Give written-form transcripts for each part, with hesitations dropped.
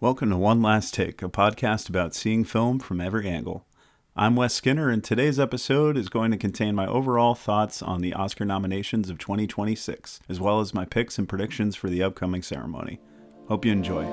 Welcome to One Last Take, a podcast about seeing film from every angle. I'm Wes Skinner, and today's episode is going to contain my overall thoughts on the Oscar nominations of 2026, as well as my picks and predictions for the upcoming ceremony. Hope you enjoy.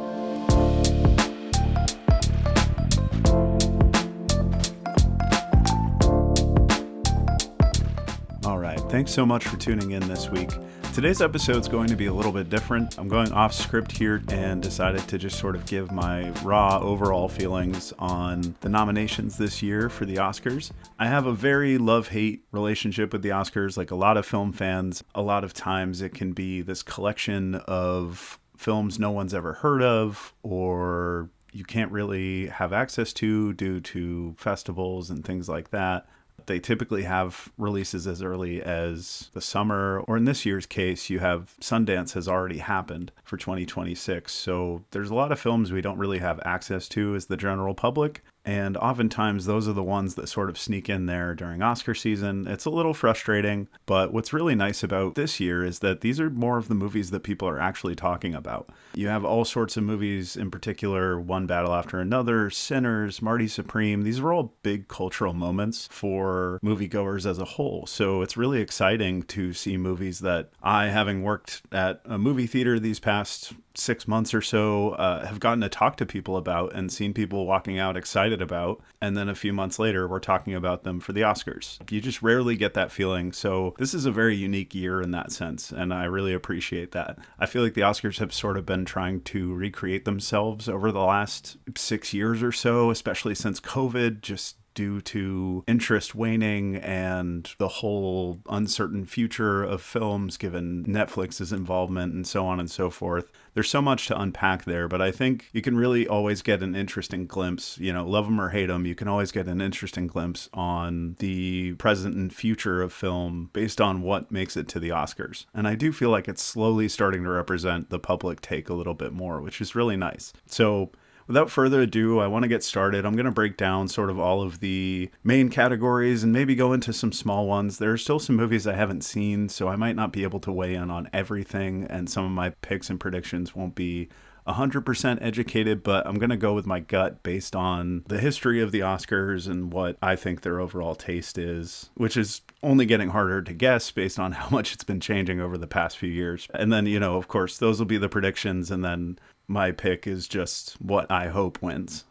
All right, thanks so much for tuning in this week. Today's episode is going to be a little bit different. I'm going off script here and decided to just sort of give my raw overall feelings on the nominations this year for the Oscars. I have a very love-hate relationship with the Oscars. Like a lot of film fans, a lot of times it can be this collection of films no one's ever heard of or you can't really have access to due to festivals and things like that. They typically have releases as early as the summer, or in this year's case, you have Sundance has already happened for 2026. So there's a lot of films we don't really have access to as the general public. And oftentimes those are the ones that sort of sneak in there during Oscar season. It's a little frustrating, but what's really nice about this year is that these are more of the movies that people are actually talking about. You have all sorts of movies, in particular, One Battle After Another, Sinners, Marty Supreme. These are all big cultural moments for moviegoers as a whole. So it's really exciting to see movies that I, having worked at a movie theater these past 6 months or so, have gotten to talk to people about and seen people walking out excited about. And then a few months later, we're talking about them for the Oscars. You just rarely get that feeling. So this is a very unique year in that sense. And I really appreciate that. I feel like the Oscars have sort of been trying to recreate themselves over the last 6 years or so, especially since COVID, just due to interest waning and the whole uncertain future of films given Netflix's involvement and so on and so forth. There's so much to unpack there, but I think you can really always get an interesting glimpse, love them or hate them, you can always get an interesting glimpse on the present and future of film based on what makes it to the Oscars. And I do feel like it's slowly starting to represent the public take a little bit more, which is really nice. So without further ado, I want to get started. I'm going to break down sort of all of the main categories and maybe go into some small ones. There are still some movies I haven't seen, so I might not be able to weigh in on everything, and some of my picks and predictions won't be 100% educated, but I'm going to go with my gut based on the history of the Oscars and what I think their overall taste is, which is only getting harder to guess based on how much it's been changing over the past few years. And then, of course, those will be the predictions, and then my pick is just what I hope wins.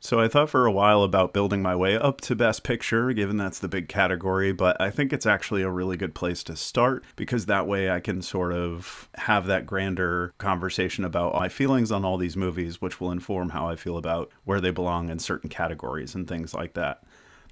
So I thought for a while about building my way up to Best Picture, given that's the big category, but I think it's actually a really good place to start because that way I can sort of have that grander conversation about my feelings on all these movies, which will inform how I feel about where they belong in certain categories and things like that.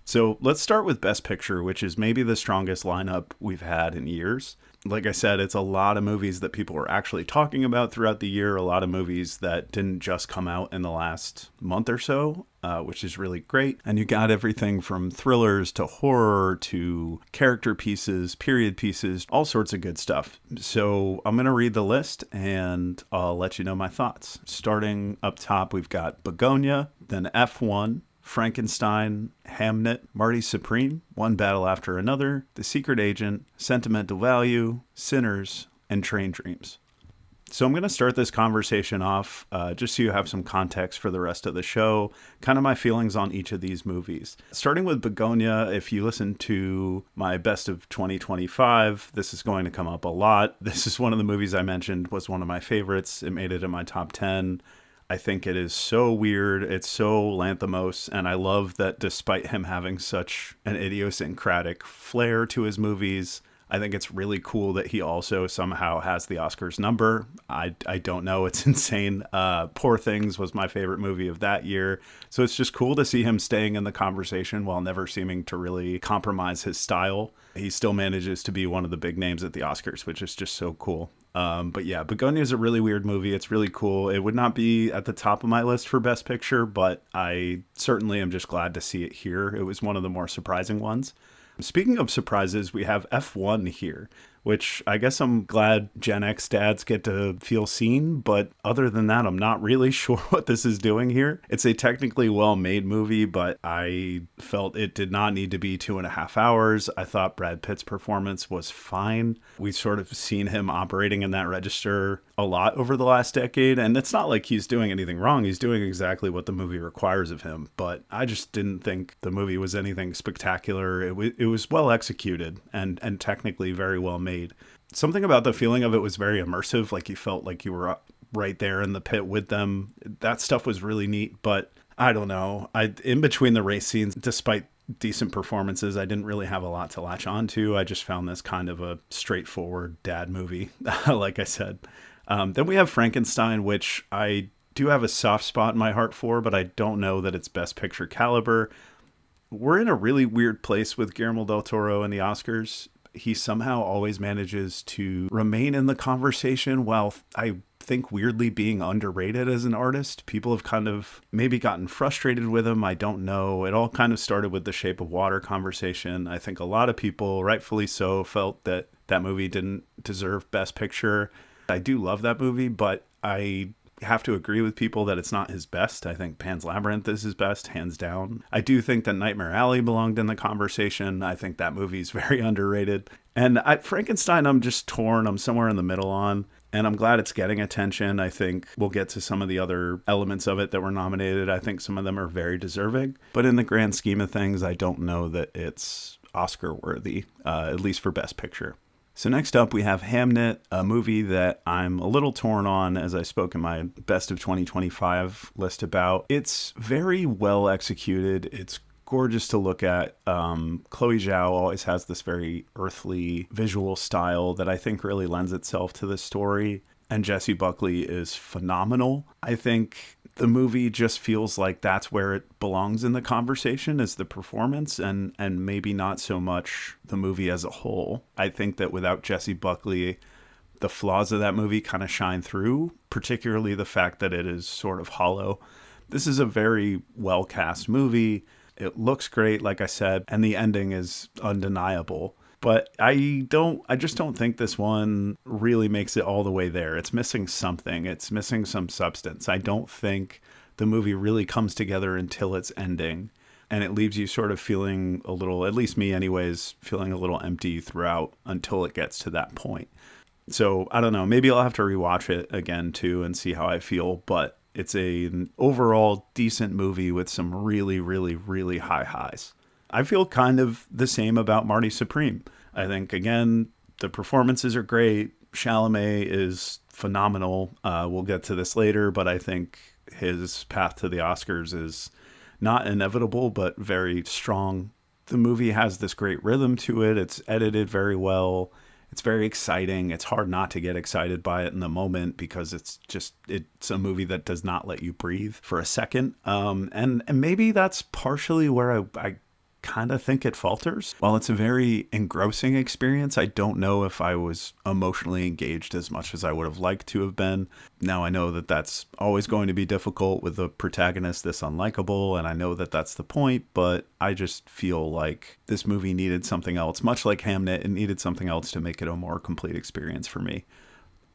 So let's start with Best Picture, which is maybe the strongest lineup we've had in years. Like I said, it's a lot of movies that people are actually talking about throughout the year, a lot of movies that didn't just come out in the last month or so, which is really great. And you got everything from thrillers to horror to character pieces, period pieces, all sorts of good stuff. So I'm going to read the list and I'll let you know my thoughts. Starting up top, we've got Begonia, then F1, Frankenstein, Hamnet, Marty Supreme, One Battle After Another, The Secret Agent, Sentimental Value, Sinners, and Train Dreams. So I'm going to start this conversation off just so you have some context for the rest of the show, kind of my feelings on each of these movies. Starting with Begonia, if you listen to my Best of 2025, this is going to come up a lot. This is one of the movies I mentioned was one of my favorites. It made it in my top 10. I think it is so weird. It's so Lanthimos. And I love that despite him having such an idiosyncratic flair to his movies, I think it's really cool that he also somehow has the Oscars number. I don't know. It's insane. Poor Things was my favorite movie of that year. So it's just cool to see him staying in the conversation while never seeming to really compromise his style. He still manages to be one of the big names at the Oscars, which is just so cool. But yeah, Begonia is a really weird movie. It's really cool. It would not be at the top of my list for Best Picture, but I certainly am just glad to see it here. It was one of the more surprising ones. Speaking of surprises, we have F1 here, which I guess I'm glad Gen X dads get to feel seen. But other than that, I'm not really sure what this is doing here. It's a technically well-made movie, but I felt it did not need to be 2.5 hours. I thought Brad Pitt's performance was fine. We've sort of seen him operating in that register a lot over the last decade, and it's not like he's doing anything wrong. He's doing exactly what the movie requires of him, but I just didn't think the movie was anything spectacular. It was well executed and technically very well made. Something about the feeling of it was very immersive, like you felt like you were right there in the pit with them. That stuff was really neat, but I don't know. In between the race scenes, despite decent performances, I didn't really have a lot to latch on to. I just found this kind of a straightforward dad movie, like I said. Then we have Frankenstein, which I do have a soft spot in my heart for, but I don't know that it's Best Picture caliber. We're in a really weird place with Guillermo del Toro and the Oscars. He somehow always manages to remain in the conversation while I think weirdly being underrated as an artist. People have kind of maybe gotten frustrated with him. I don't know. It all kind of started with the Shape of Water conversation. I think a lot of people, rightfully so, felt that that movie didn't deserve Best Picture. I do love that movie, but I have to agree with people that it's not his best. I think Pan's Labyrinth is his best, hands down. I do think that Nightmare Alley belonged in the conversation. I think that movie's very underrated. And Frankenstein, I'm just torn. I'm somewhere in the middle on. And I'm glad it's getting attention. I think we'll get to some of the other elements of it that were nominated. I think some of them are very deserving. But in the grand scheme of things, I don't know that it's Oscar worthy, at least for Best Picture. So next up, we have Hamnet, a movie that I'm a little torn on, as I spoke in my Best of 2025 list about. It's very well executed. It's gorgeous to look at. Chloe Zhao always has this very earthly visual style that I think really lends itself to the story. And Jessie Buckley is phenomenal. I think the movie just feels like that's where it belongs in the conversation, is the performance, and maybe not so much the movie as a whole. I think that without Jessie Buckley, the flaws of that movie kind of shine through, particularly the fact that it is sort of hollow. This is a very well-cast movie. It looks great, like I said, and the ending is undeniable. But I just don't think this one really makes it all the way there. It's missing something. It's missing some substance. I don't think the movie really comes together until its ending. And it leaves you sort of feeling a little, at least me anyways, feeling a little empty throughout until it gets to that point. So I don't know, maybe I'll have to rewatch it again too and see how I feel. But it's an overall decent movie with some really, really, really high highs. I feel kind of the same about Marty Supreme. I think, again, the performances are great. Chalamet is phenomenal. We'll get to this later, but I think his path to the Oscars is not inevitable, but very strong. The movie has this great rhythm to it. It's edited very well. It's very exciting. It's hard not to get excited by it in the moment because it's a movie that does not let you breathe for a second. And maybe that's partially where I kind of think it falters. While it's a very engrossing experience, I don't know if I was emotionally engaged as much as I would have liked to have been. Now I know that that's always going to be difficult with a protagonist this unlikable, and I know that that's the point, but I just feel like this movie needed something else. Much like Hamnet, it needed something else to make it a more complete experience for me.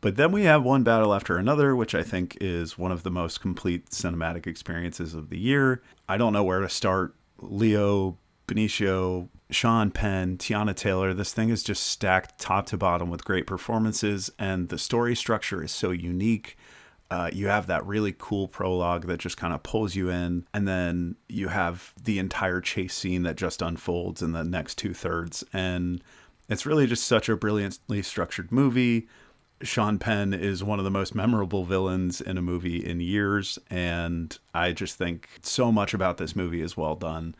But then we have One Battle After Another, which I think is one of the most complete cinematic experiences of the year. I don't know where to start. Leo, Benicio, Sean Penn, Tiana Taylor, this thing is just stacked top to bottom with great performances, and the story structure is so unique. You have that really cool prologue that just kind of pulls you in, and then you have the entire chase scene that just unfolds in the next 2/3, and it's really just such a brilliantly structured movie. Sean Penn is one of the most memorable villains in a movie in years, and I just think so much about this movie is well done.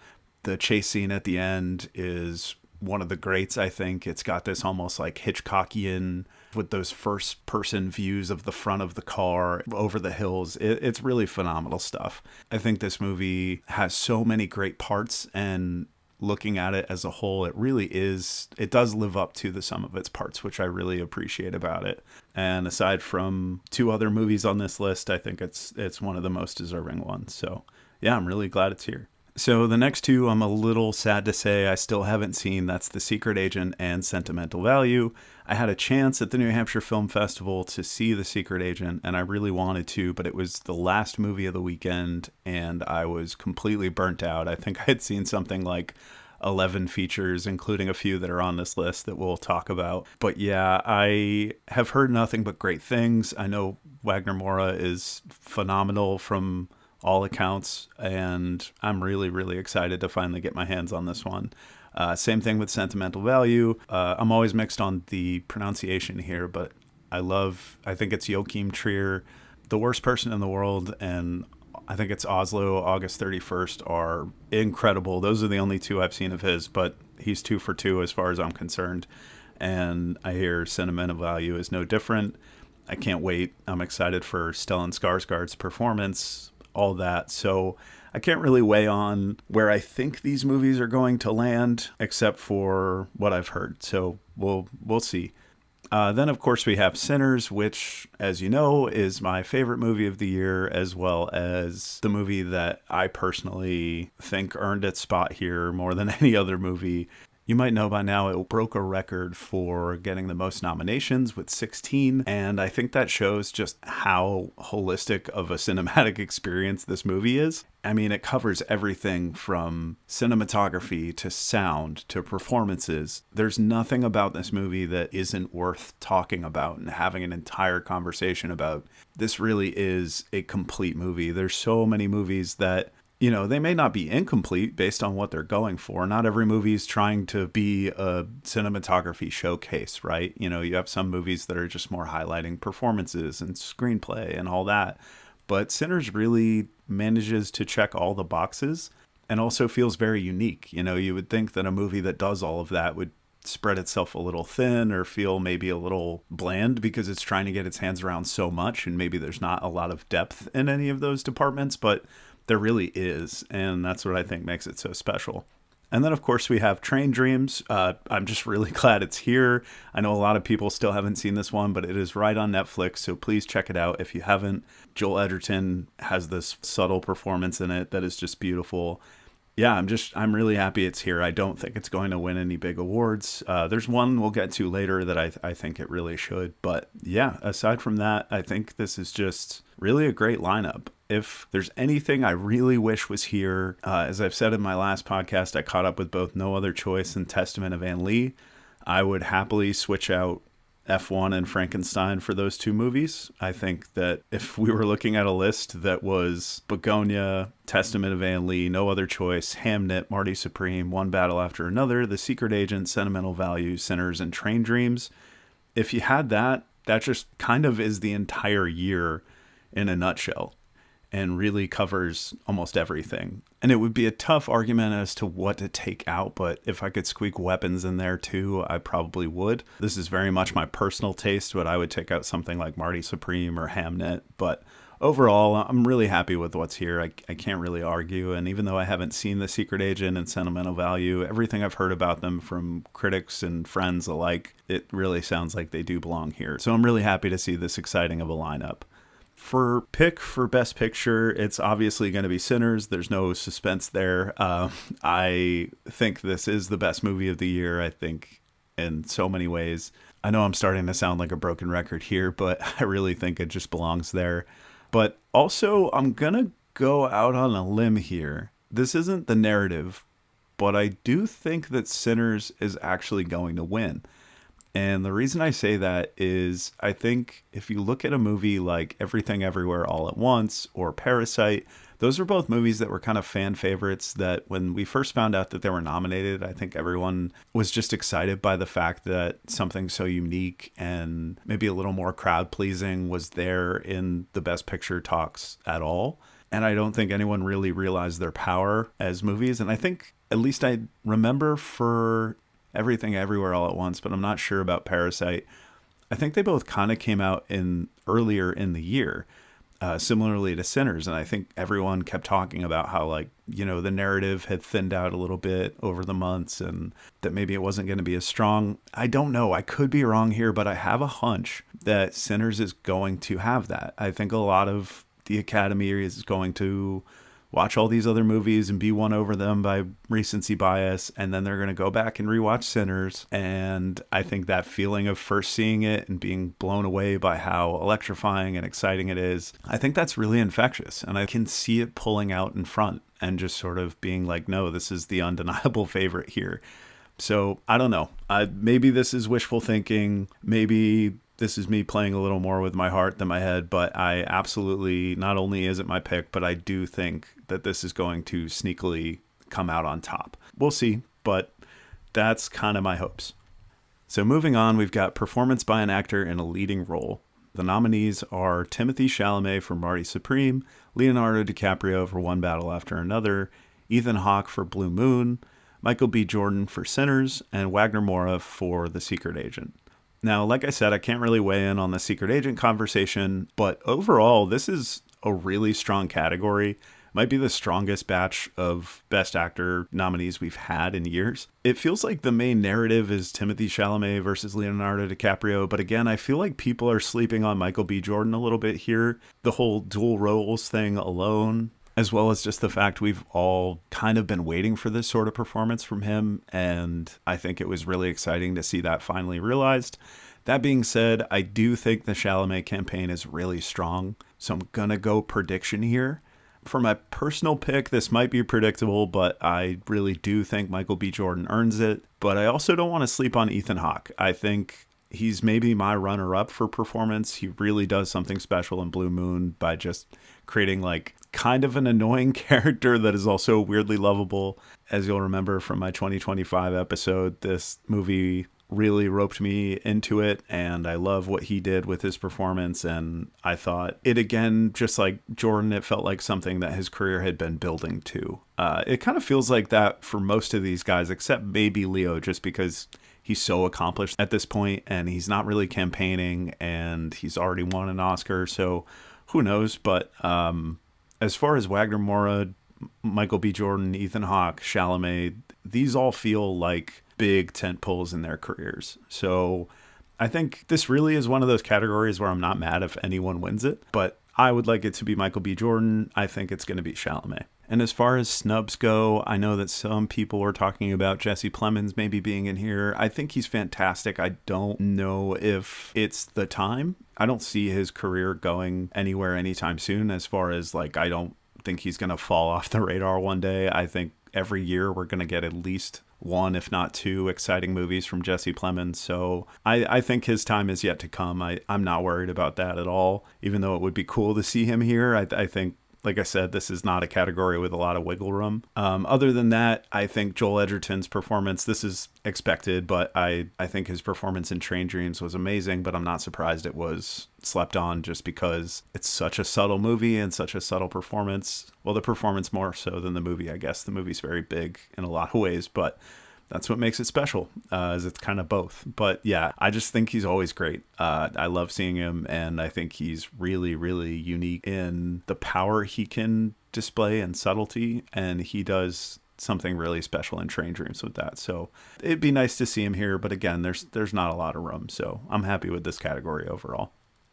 The chase scene at the end is one of the greats, I think. It's got this almost like Hitchcockian with those first person views of the front of the car over the hills. It's really phenomenal stuff. I think this movie has so many great parts, and looking at it as a whole, it does live up to the sum of its parts, which I really appreciate about it. And aside from two other movies on this list, I think it's one of the most deserving ones. So yeah, I'm really glad it's here. So the next two, I'm a little sad to say I still haven't seen. That's The Secret Agent and Sentimental Value. I had a chance at the New Hampshire Film Festival to see The Secret Agent, and I really wanted to, but it was the last movie of the weekend, and I was completely burnt out. I think I had seen something like 11 features, including a few that are on this list that we'll talk about. But yeah, I have heard nothing but great things. I know Wagner Moura is phenomenal from all accounts, and I'm really, really excited to finally get my hands on this one. Same thing with Sentimental Value. I'm always mixed on the pronunciation here, but I think it's Joachim Trier, The Worst Person in the World, and I think it's Oslo, August 31st, are incredible. Those are the only two I've seen of his, but he's 2 for 2 as far as I'm concerned. And I hear Sentimental Value is no different. I can't wait. I'm excited for Stellan Skarsgård's performance, all that. So I can't really weigh on where I think these movies are going to land, except for what I've heard. So we'll see. Then, of course, we have Sinners, which, as you know, is my favorite movie of the year, as well as the movie that I personally think earned its spot here more than any other movie. You might know by now it broke a record for getting the most nominations with 16, and I think that shows just how holistic of a cinematic experience this movie is. I mean, it covers everything from cinematography to sound to performances. There's nothing about this movie that isn't worth talking about and having an entire conversation about. This really is a complete movie. There's so many movies that, you know, they may not be incomplete based on what they're going for. Not every movie is trying to be a cinematography showcase, right? You know, you have some movies that are just more highlighting performances and screenplay and all that. But Sinners really manages to check all the boxes and also feels very unique. You know, you would think that a movie that does all of that would spread itself a little thin or feel maybe a little bland because it's trying to get its hands around so much, and maybe there's not a lot of depth in any of those departments, but there really is, and that's what I think makes it so special. And then, of course, we have Train Dreams. I'm just really glad it's here. I know a lot of people still haven't seen this one, but it is right on Netflix, so please check it out if you haven't. Joel Edgerton has this subtle performance in it that is just beautiful. Yeah, I'm really happy it's here. I don't think it's going to win any big awards. There's one we'll get to later that I think it really should. But yeah, aside from that, I think this is just really a great lineup. If there's anything I really wish was here, as I've said in my last podcast, I caught up with both No Other Choice and Testament of Anne Lee. I would happily switch out F1 and Frankenstein for those two movies. I think that if we were looking at a list that was Begonia, Testament of Anne Lee, No Other Choice, Hamnet, Marty Supreme, One Battle After Another, The Secret Agent, Sentimental Value, Sinners, and Train Dreams, if you had that, that just kind of is the entire year in a nutshell and really covers almost everything. And it would be a tough argument as to what to take out, but if I could squeak weapons in there too, I probably would. This is very much my personal taste, but I would take out something like Marty Supreme or Hamnet. But overall, I'm really happy with what's here. I can't really argue. And even though I haven't seen The Secret Agent and Sentimental Value, everything I've heard about them from critics and friends alike, it really sounds like they do belong here. So I'm really happy to see this exciting of a lineup. For Best Picture, it's obviously going to be Sinners. There's no suspense there. I think this is the best movie of the year, I think, in so many ways. I know I'm starting to sound like a broken record here, but I really think it just belongs there. But also, I'm going to go out on a limb here. This isn't the narrative, but I do think that Sinners is actually going to win. And the reason I say that is I think if you look at a movie like Everything Everywhere All at Once or Parasite, those were both movies that were kind of fan favorites that when we first found out that they were nominated, I think everyone was just excited by the fact that something so unique and maybe a little more crowd pleasing was there in the Best Picture talks at all. And I don't think anyone really realized their power as movies. And I think, at least I remember for Everything Everywhere All at Once, but I'm not sure about Parasite. I think they both kind of came out earlier in the year, similarly to Sinners. And I think everyone kept talking about how, like, you know, the narrative had thinned out a little bit over the months and that maybe it wasn't going to be as strong. I don't know. I could be wrong here, but I have a hunch that Sinners is going to have that. I think a lot of the Academy is going to watch all these other movies and be won over them by recency bias, and then they're going to go back and rewatch Sinners. And I think that feeling of first seeing it and being blown away by how electrifying and exciting it is, I think that's really infectious. And I can see it pulling out in front and just sort of being like, no, this is the undeniable favorite here. So I don't know. Maybe this is wishful thinking. Maybe this is me playing a little more with my heart than my head. But I absolutely, not only is it my pick, but I do think that this is going to sneakily come out on top. We'll see, but that's kind of my hopes. So moving on, we've got performance by an actor in a leading role. The nominees are Timothée Chalamet for Marty Supreme, Leonardo DiCaprio for One Battle After Another, Ethan Hawke for Blue Moon, Michael B. Jordan for Sinners, and Wagner Moura for The Secret Agent. Now, like I said, I can't really weigh in on the Secret Agent conversation, but overall, this is a really strong category. Might be the strongest batch of Best Actor nominees we've had in years. It feels like the main narrative is Timothée Chalamet versus Leonardo DiCaprio, but again, I feel like people are sleeping on Michael B. Jordan a little bit here. The whole dual roles thing alone, as well as just the fact we've all kind of been waiting for this sort of performance from him, and I think it was really exciting to see that finally realized. That being said, I do think the Chalamet campaign is really strong, so I'm gonna go prediction here. For my personal pick, this might be predictable, but I really do think Michael B. Jordan earns it. But I also don't want to sleep on Ethan Hawke. I think he's maybe my runner-up for performance. He really does something special in Blue Moon by just creating like kind of an annoying character that is also weirdly lovable. As you'll remember from my 2025 episode, this movie really roped me into it, and I love what he did with his performance. And I thought it, again, just like Jordan, it felt like something that his career had been building to. It kind of feels like that for most of these guys, except maybe Leo, just because he's so accomplished at this point and he's not really campaigning and he's already won an Oscar, so who knows. But as far as Wagner Moura, Michael B. Jordan, Ethan Hawke, Chalamet, these all feel like big tent poles in their careers. So I think this really is one of those categories where I'm not mad if anyone wins it, but I would like it to be Michael B. Jordan. I think it's going to be Chalamet. And as far as snubs go, I know that some people were talking about Jesse Plemons maybe being in here. I think he's fantastic. I don't know if it's the time. I don't see his career going anywhere anytime soon, as far as like, I don't think he's going to fall off the radar one day. I think every year we're going to get at least one, if not two, exciting movies from Jesse Plemons. So I think his time is yet to come. I'm not worried about that at all, even though it would be cool to see him here. I think, like I said, this is not a category with a lot of wiggle room. Other than that, I think Joel Edgerton's performance, this is expected, but I think his performance in Train Dreams was amazing, but I'm not surprised it was slept on just because it's such a subtle movie and such a subtle performance. Well, the performance more so than the movie, I guess. The movie's very big in a lot of ways, but that's what makes it special, is it's kind of both. But yeah, I just think he's always great. I love seeing him, and I think he's really, really unique in the power he can display and subtlety, and he does something really special in Train Dreams with that. So it'd be nice to see him here, but again, there's not a lot of room, so I'm happy with this category overall.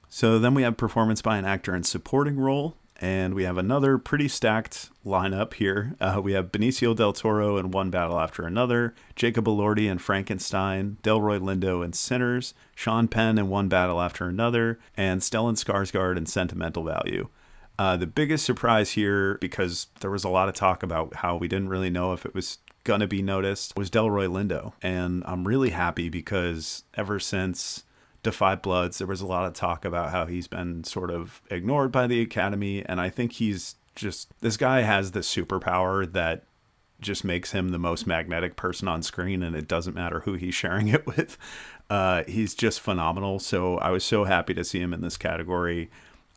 So then we have performance by an actor in supporting role. And we have another pretty stacked lineup here. We have Benicio del Toro in One Battle After Another, Jacob Elordi in Frankenstein, Delroy Lindo in Sinners, Sean Penn in One Battle After Another, and Stellan Skarsgård in Sentimental Value. The biggest surprise here, because there was a lot of talk about how we didn't really know if it was going to be noticed, was Delroy Lindo. And I'm really happy because ever since Da 5 Bloods, there was a lot of talk about how he's been sort of ignored by the Academy, and I think he's just, this guy has this superpower that just makes him the most magnetic person on screen, and it doesn't matter who he's sharing it with. He's just phenomenal, so I was so happy to see him in this category.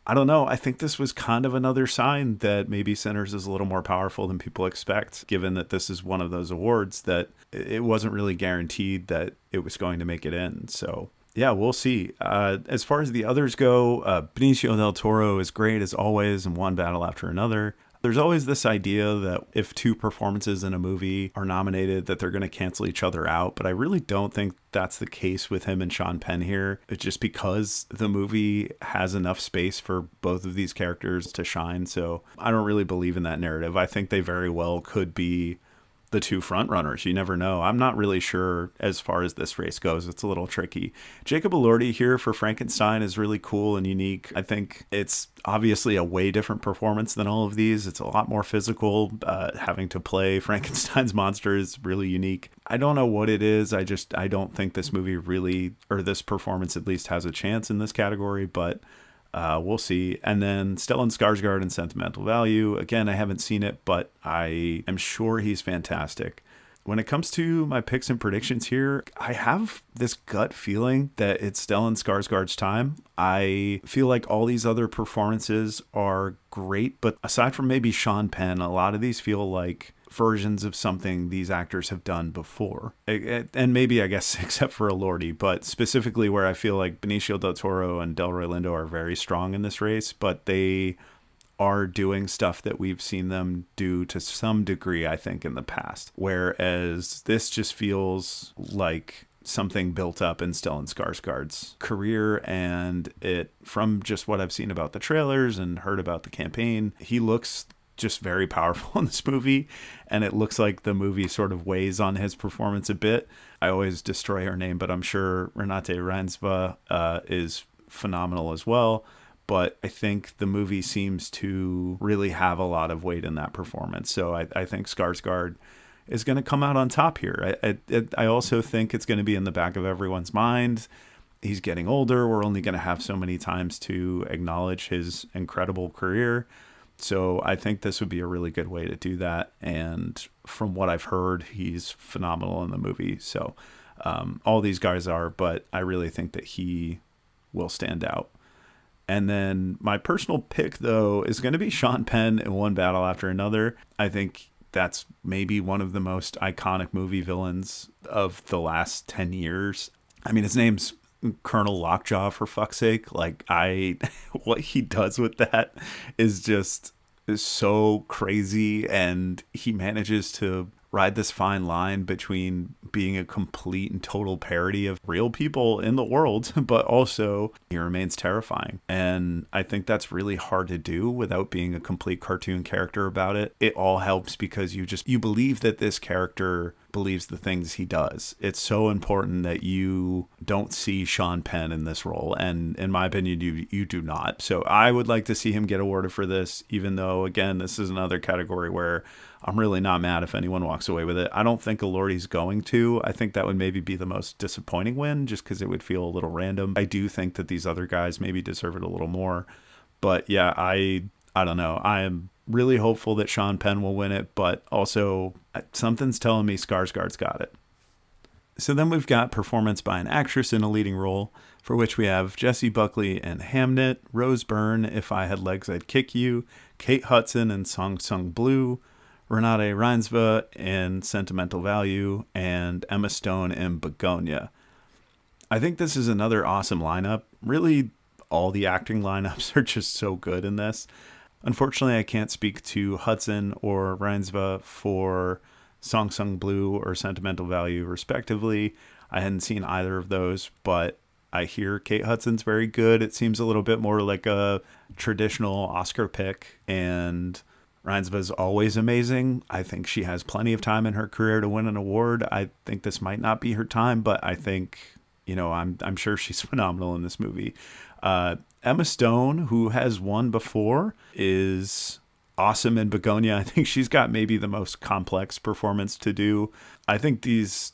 I don't know, I think this was kind of another sign that maybe Sinners is a little more powerful than people expect, given that this is one of those awards that it wasn't really guaranteed that it was going to make it in, so yeah, we'll see. As far as the others go, Benicio del Toro is great as always in One Battle After Another. There's always this idea that if two performances in a movie are nominated, that they're going to cancel each other out. But I really don't think that's the case with him and Sean Penn here. It's just because the movie has enough space for both of these characters to shine. So I don't really believe in that narrative. I think they very well could be the two front runners. You never know. I'm not really sure as far as this race goes. It's a little tricky. Jacob Elordi here for Frankenstein is really cool and unique. I think it's obviously a way different performance than all of these. It's a lot more physical. Having to play Frankenstein's monster is really unique. I don't know what it is. I don't think this movie really, or this performance at least, has a chance in this category, but we'll see. And then Stellan Skarsgård in Sentimental Value. Again, I haven't seen it, but I am sure he's fantastic. When it comes to my picks and predictions here, I have this gut feeling that it's Stellan Skarsgård's time. I feel like all these other performances are great, but aside from maybe Sean Penn, a lot of these feel like versions of something these actors have done before. And maybe, I guess, except for Elordi, but specifically where I feel like Benicio del Toro and Delroy Lindo are very strong in this race, but they are doing stuff that we've seen them do to some degree, I think, in the past. Whereas this just feels like something built up in Stellan Skarsgård's career, and it, from just what I've seen about the trailers and heard about the campaign, he looks just very powerful in this movie, and it looks like the movie sort of weighs on his performance a bit. I always destroy her name, but I'm sure Renate Reinsve is phenomenal as well. But I think the movie seems to really have a lot of weight in that performance. So I think Skarsgård is going to come out on top here. I also think it's going to be in the back of everyone's mind. He's getting older. We're only going to have so many times to acknowledge his incredible career. So I think this would be a really good way to do that. And from what I've heard, he's phenomenal in the movie. So all these guys are, but I really think that he will stand out. And then my personal pick, though, is going to be Sean Penn in One Battle After Another. I think that's maybe one of the most iconic movie villains of the last 10 years. I mean, his name's Colonel Lockjaw, for fuck's sake. Like, what he does with that is so crazy, and he manages to ride this fine line between being a complete and total parody of real people in the world, but also he remains terrifying. And I think that's really hard to do without being a complete cartoon character about it. It all helps because you believe that this character believes the things he does. It's so important that you don't see Sean Penn in this role, and in my opinion, you do not. So I would like to see him get awarded for this, even though, again, this is another category where I'm really not mad if anyone walks away with it. I don't think Elordi's going to. I think that would maybe be the most disappointing win, just because it would feel a little random. I do think that these other guys maybe deserve it a little more. But yeah, I don't know. I am really hopeful that Sean Penn will win it, but also something's telling me Skarsgård's got it. So then we've got performance by an actress in a leading role, for which we have Jessie Buckley in Hamnet, Rose Byrne, If I Had Legs I'd Kick You, Kate Hudson in Song Sung Blue, Renate Reinsve in Sentimental Value, and Emma Stone in Begonia. I think this is another awesome lineup. Really, all the acting lineups are just so good in this. Unfortunately, I can't speak to Hudson or Reinsve for Song Sung Blue or Sentimental Value, respectively. I hadn't seen either of those, but I hear Kate Hudson's very good. It seems a little bit more like a traditional Oscar pick, and Reinsve is always amazing. I think she has plenty of time in her career to win an award. I think this might not be her time, but I think, I'm sure she's phenomenal in this movie. Emma Stone, who has won before, is awesome in Begonia. I think she's got maybe the most complex performance to do. I think these,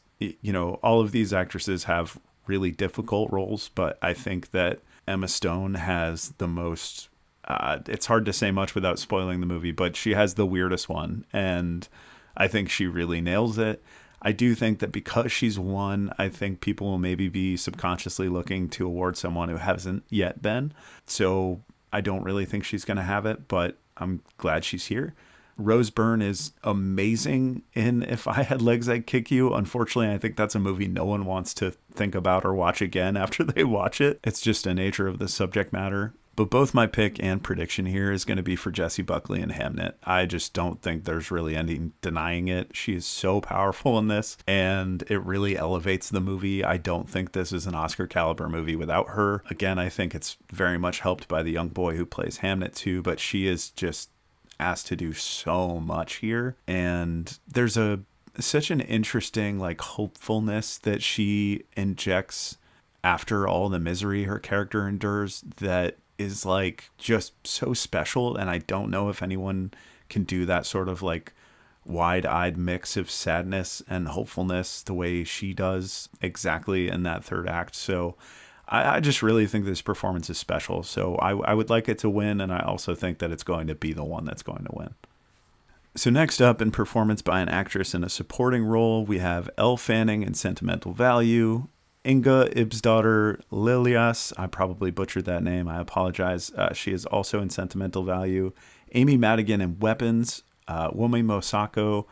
all of these actresses have really difficult roles, but I think that Emma Stone has the most, it's hard to say much without spoiling the movie, but she has the weirdest one, and I think she really nails it. I do think that because she's won, I think people will maybe be subconsciously looking to award someone who hasn't yet been. So I don't really think she's going to have it, but I'm glad she's here. Rose Byrne is amazing in If I Had Legs I'd Kick You. Unfortunately, I think that's a movie no one wants to think about or watch again after they watch it. It's just a nature of the subject matter. But both my pick and prediction here is going to be for Jessie Buckley and Hamnet. I just don't think there's really any denying it. She is so powerful in this, and it really elevates the movie. I don't think this is an Oscar caliber movie without her. Again, I think it's very much helped by the young boy who plays Hamnet too, but she is just asked to do so much here. And there's such an interesting like hopefulness that she injects after all the misery her character endures that is like just so special. And I don't know if anyone can do that sort of like wide-eyed mix of sadness and hopefulness the way she does exactly in that third act. So I just really think this performance is special. So I would like it to win, and I also think that it's going to be the one that's going to win. So next up, in performance by an actress in a supporting role, we have Elle Fanning in Sentimental Value, Inga Ibsdottir Lilias, I probably butchered that name, I apologize. She is also in Sentimental Value. Amy Madigan in Weapons, Wunmi Mosaku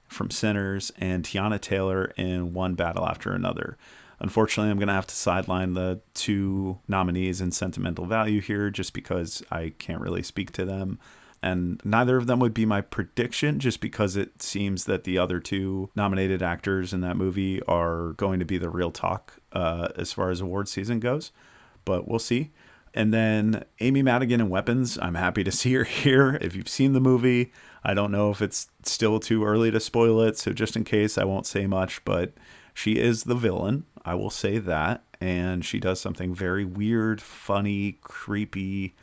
from Sinners, and Tiana Taylor in One Battle After Another. Unfortunately, I'm going to have to sideline the two nominees in Sentimental Value here just because I can't really speak to them. And neither of them would be my prediction just because it seems that the other two nominated actors in that movie are going to be the real talk as far as award season goes. But we'll see. And then Amy Madigan in Weapons, I'm happy to see her here. If you've seen the movie, I don't know if it's still too early to spoil it. So just in case, I won't say much. But she is the villain. I will say that. And she does something very weird, funny, creepy,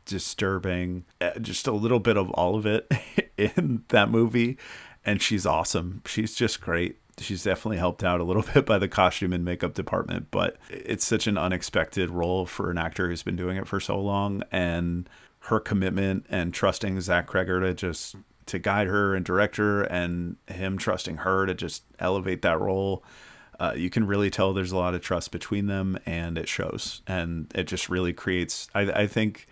disturbing, just a little bit of all of it in that movie. And she's awesome. She's just great. She's definitely helped out a little bit by the costume and makeup department, but it's such an unexpected role for an actor who's been doing it for so long. And her commitment and trusting Zach Cregger to guide her and direct her, and him trusting her to just elevate that role. You can really tell there's a lot of trust between them, and it shows. And it just really creates, I think,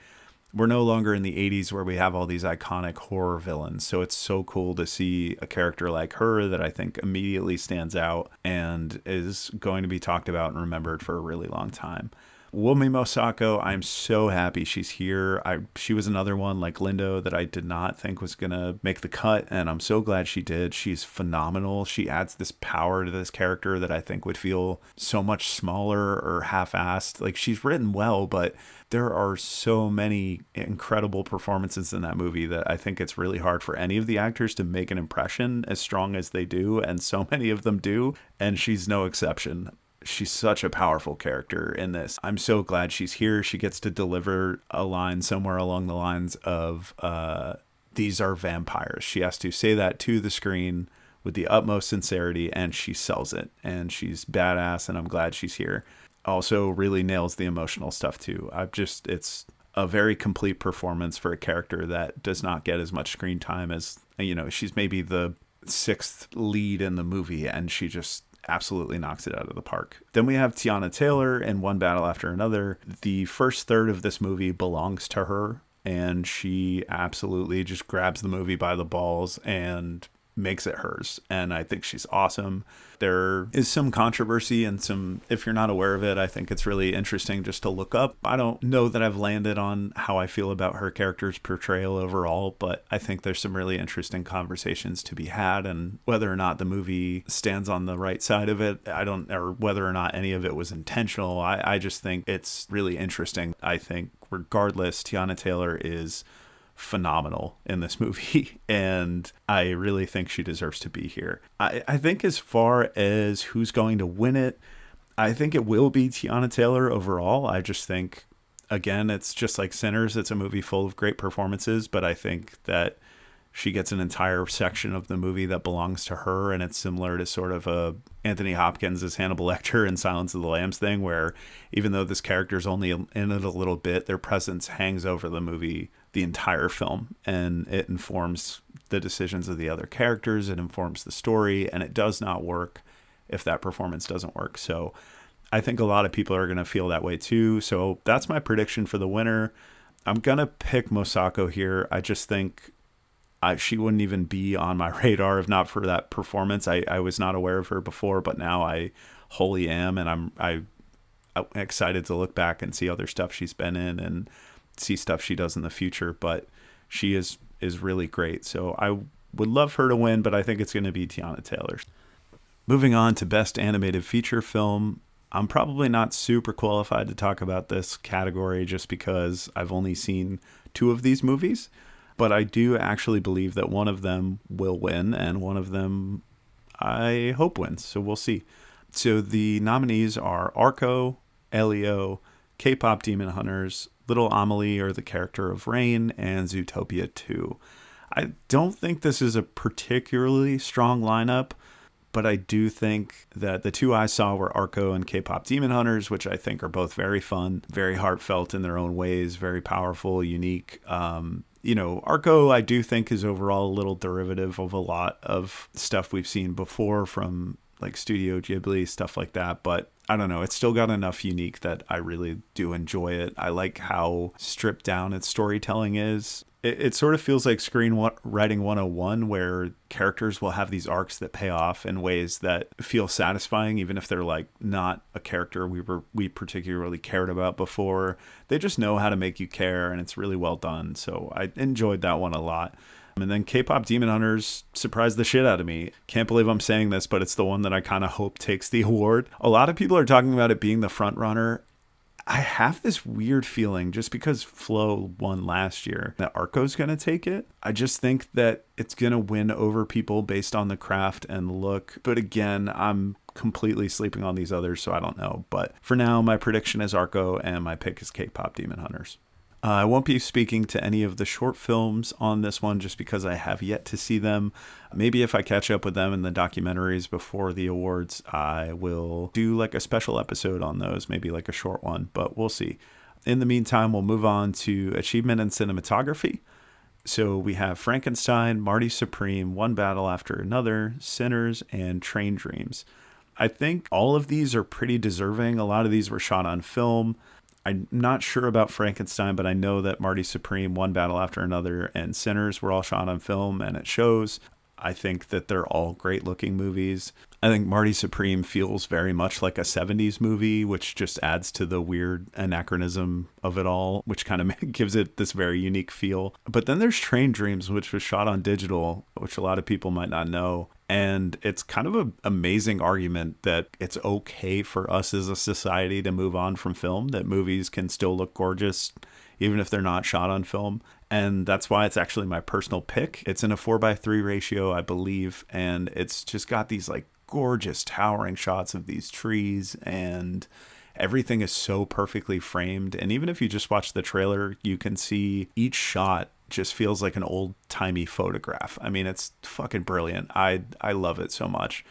we're no longer in the 80s where we have all these iconic horror villains. So it's so cool to see a character like her that I think immediately stands out and is going to be talked about and remembered for a really long time. Wunmi Mosaku, I'm so happy she's here. She was another one like Lindo that I did not think was going to make the cut, and I'm so glad she did. She's phenomenal. She adds this power to this character that I think would feel so much smaller or half-assed. Like, she's written well, but there are so many incredible performances in that movie that I think it's really hard for any of the actors to make an impression as strong as they do, and so many of them do, and she's no exception. She's such a powerful character in this. I'm so glad she's here. She gets to deliver a line somewhere along the lines of, these are vampires. She has to say that to the screen with the utmost sincerity, and she sells it. And she's badass, and I'm glad she's here. Also really nails the emotional stuff too. It's a very complete performance for a character that does not get as much screen time as, she's maybe the sixth lead in the movie, and she just absolutely knocks it out of the park. Then we have Tiana Taylor in One Battle After Another. The first third of this movie belongs to her, and she absolutely just grabs the movie by the balls and makes it hers. And I think she's awesome. There is some controversy and if you're not aware of it, I think it's really interesting just to look up. I don't know that I've landed on how I feel about her character's portrayal overall, but I think there's some really interesting conversations to be had, and whether or not the movie stands on the right side of it, or whether or not any of it was intentional. I just think it's really interesting. I think regardless, Tiana Taylor is phenomenal in this movie, and I really think she deserves to be here. I think as far as who's going to win it, I think it will be Tiana Taylor overall. I just think, again, it's just like Sinners. It's a movie full of great performances, but I think that she gets an entire section of the movie that belongs to her, and it's similar to sort of a Anthony Hopkins as Hannibal Lecter in Silence of the Lambs thing, where even though this character's only in it a little bit, their presence hangs over the movie the entire film, and it informs the decisions of the other characters, it informs the story, and it does not work if that performance doesn't work. So I think a lot of people are going to feel that way too. So that's my prediction for the winner. I'm going to pick Mosaku here. I just think she wouldn't even be on my radar if not for that performance. I was not aware of her before, but now I wholly am, and I'm excited to look back and see other stuff she's been in. And see stuff she does in the future, but she is really great. So I would love her to win, but I think it's going to be Tiana Taylor. Moving on to Best Animated Feature Film, I'm probably not super qualified to talk about this category just because I've only seen 2 of these movies, but I do actually believe that one of them will win and one of them I hope wins, so we'll see. So the nominees are Arco, Elio, K-Pop Demon Hunters, Little Amelie or the character of Rain, and Zootopia 2. I don't think this is a particularly strong lineup, but I do think that the 2 I saw were Arco and K-Pop Demon Hunters, which I think are both very fun, very heartfelt in their own ways, very powerful, unique. Arco I do think is overall a little derivative of a lot of stuff we've seen before from like Studio Ghibli, stuff like that. But I don't know, it's still got enough unique that I really do enjoy it. I like how stripped down its storytelling is. It sort of feels like screenwriting 101, where characters will have these arcs that pay off in ways that feel satisfying, even if they're like not a character we particularly cared about before. They just know how to make you care, and it's really well done. So I enjoyed that one a lot. And then K-Pop Demon Hunters surprised the shit out of me. Can't believe I'm saying this, but it's the one that I kind of hope takes the award. A lot of people are talking about it being the front runner. I have this weird feeling, just because Flo won last year, that Arco's going to take it. I just think that it's going to win over people based on the craft and look. But again, I'm completely sleeping on these others, so I don't know. But for now, my prediction is Arco, and my pick is K-Pop Demon Hunters. I won't be speaking to any of the short films on this one just because I have yet to see them. Maybe if I catch up with them in the documentaries before the awards, I will do like a special episode on those, maybe like a short one, but we'll see. In the meantime, we'll move on to Achievement in Cinematography. So we have Frankenstein, Marty Supreme, One Battle After Another, Sinners, and Train Dreams. I think all of these are pretty deserving. A lot of these were shot on film. I'm not sure about Frankenstein, but I know that Marty Supreme, One Battle After Another, and Sinners were all shot on film, and it shows. I think that they're all great looking movies. I think Marty Supreme feels very much like a 70s movie, which just adds to the weird anachronism of it all, which kind of gives it this very unique feel. But then there's Train Dreams, which was shot on digital, which a lot of people might not know. And it's kind of an amazing argument that it's okay for us as a society to move on from film, that movies can still look gorgeous even if they're not shot on film. And that's why it's actually my personal pick. It's in a 4:3 ratio, I believe, and it's just got these like gorgeous towering shots of these trees, and everything is so perfectly framed. And even if you just watch the trailer, you can see each shot just feels like an old-timey photograph. I mean, it's fucking brilliant. I love it so much.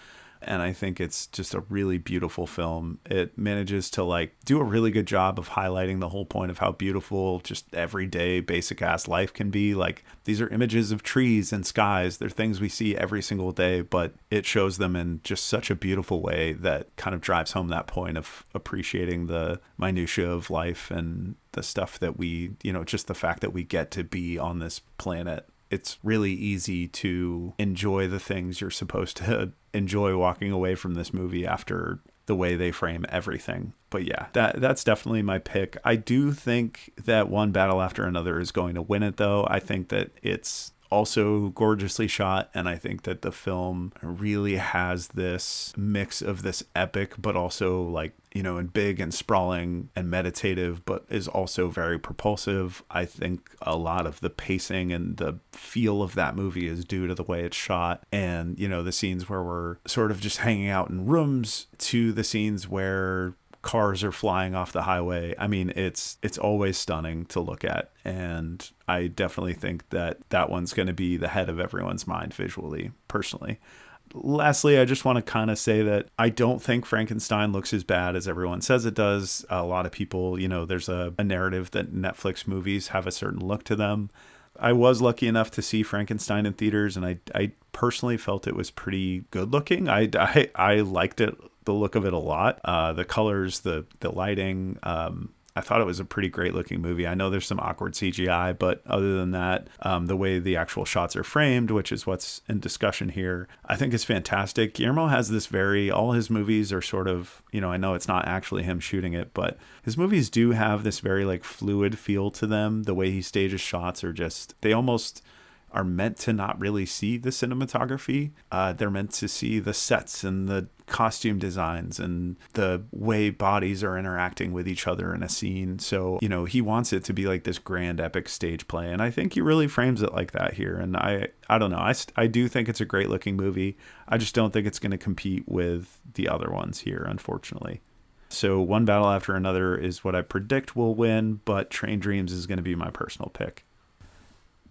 And I think it's just a really beautiful film. It manages to like do a really good job of highlighting the whole point of how beautiful just everyday basic ass life can be. Like, these are images of trees and skies. They're things we see every single day, but it shows them in just such a beautiful way that kind of drives home that point of appreciating the minutiae of life and the stuff that we, just the fact that we get to be on this planet. It's really easy to enjoy the things you're supposed to enjoy walking away from this movie after the way they frame everything. But yeah, that's definitely my pick. I do think that One Battle After Another is going to win it, though. I think that it's also gorgeously shot, and I think that the film really has this mix of this epic, but also like, and big and sprawling and meditative, but is also very propulsive. I think a lot of the pacing and the feel of that movie is due to the way it's shot, and the scenes where we're sort of just hanging out in rooms to the scenes where cars are flying off the highway. I mean, it's always stunning to look at, and I definitely think that one's going to be the head of everyone's mind visually, personally. Lastly, I just want to kind of say that I don't think Frankenstein looks as bad as everyone says it does. A lot of people, there's a narrative that Netflix movies have a certain look to them. I was lucky enough to see Frankenstein in theaters, and I personally felt it was pretty good looking. I liked it, the look of it a lot. The colors, the lighting, I thought it was a pretty great looking movie. I know there's some awkward CGI, but other than that, the way the actual shots are framed, which is what's in discussion here, I think is fantastic. Guillermo has this all his movies are sort of, I know it's not actually him shooting it, but his movies do have this very like fluid feel to them. The way he stages shots are just, they almost are meant to not really see the cinematography. They're meant to see the sets and the costume designs and the way bodies are interacting with each other in a scene. So, he wants it to be like this grand epic stage play. And I think he really frames it like that here. And I don't know. I do think it's a great looking movie. I just don't think it's going to compete with the other ones here, unfortunately. So One Battle After Another is what I predict will win, but Train Dreams is going to be my personal pick.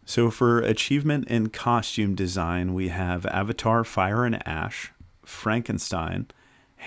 So for achievement in costume design, we have Avatar, Fire and Ash, Frankenstein,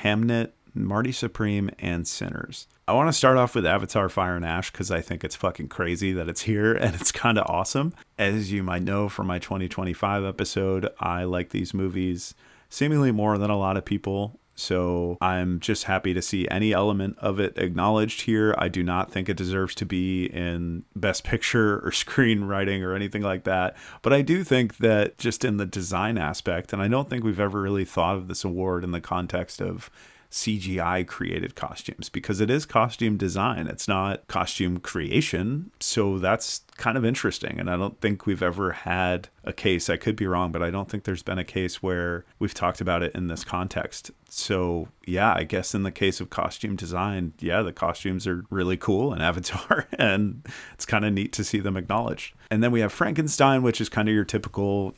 Hamnet, Marty Supreme, and Sinners. I want to start off with Avatar, Fire and Ash because I think it's fucking crazy that it's here and it's kind of awesome. As you might know from my 2025 episode, I like these movies seemingly more than a lot of people. So I'm just happy to see any element of it acknowledged here. I do not think it deserves to be in Best Picture or screenwriting or anything like that. But I do think that just in the design aspect, and I don't think we've ever really thought of this award in the context of CGI created costumes, because it is costume design. It's not costume creation. So that's kind of interesting. And I don't think we've ever had a case, I could be wrong, but I don't think there's been a case where we've talked about it in this context. So yeah, I guess in the case of costume design, yeah, the costumes are really cool in Avatar and it's kind of neat to see them acknowledged. And then we have Frankenstein, which is kind of your typical,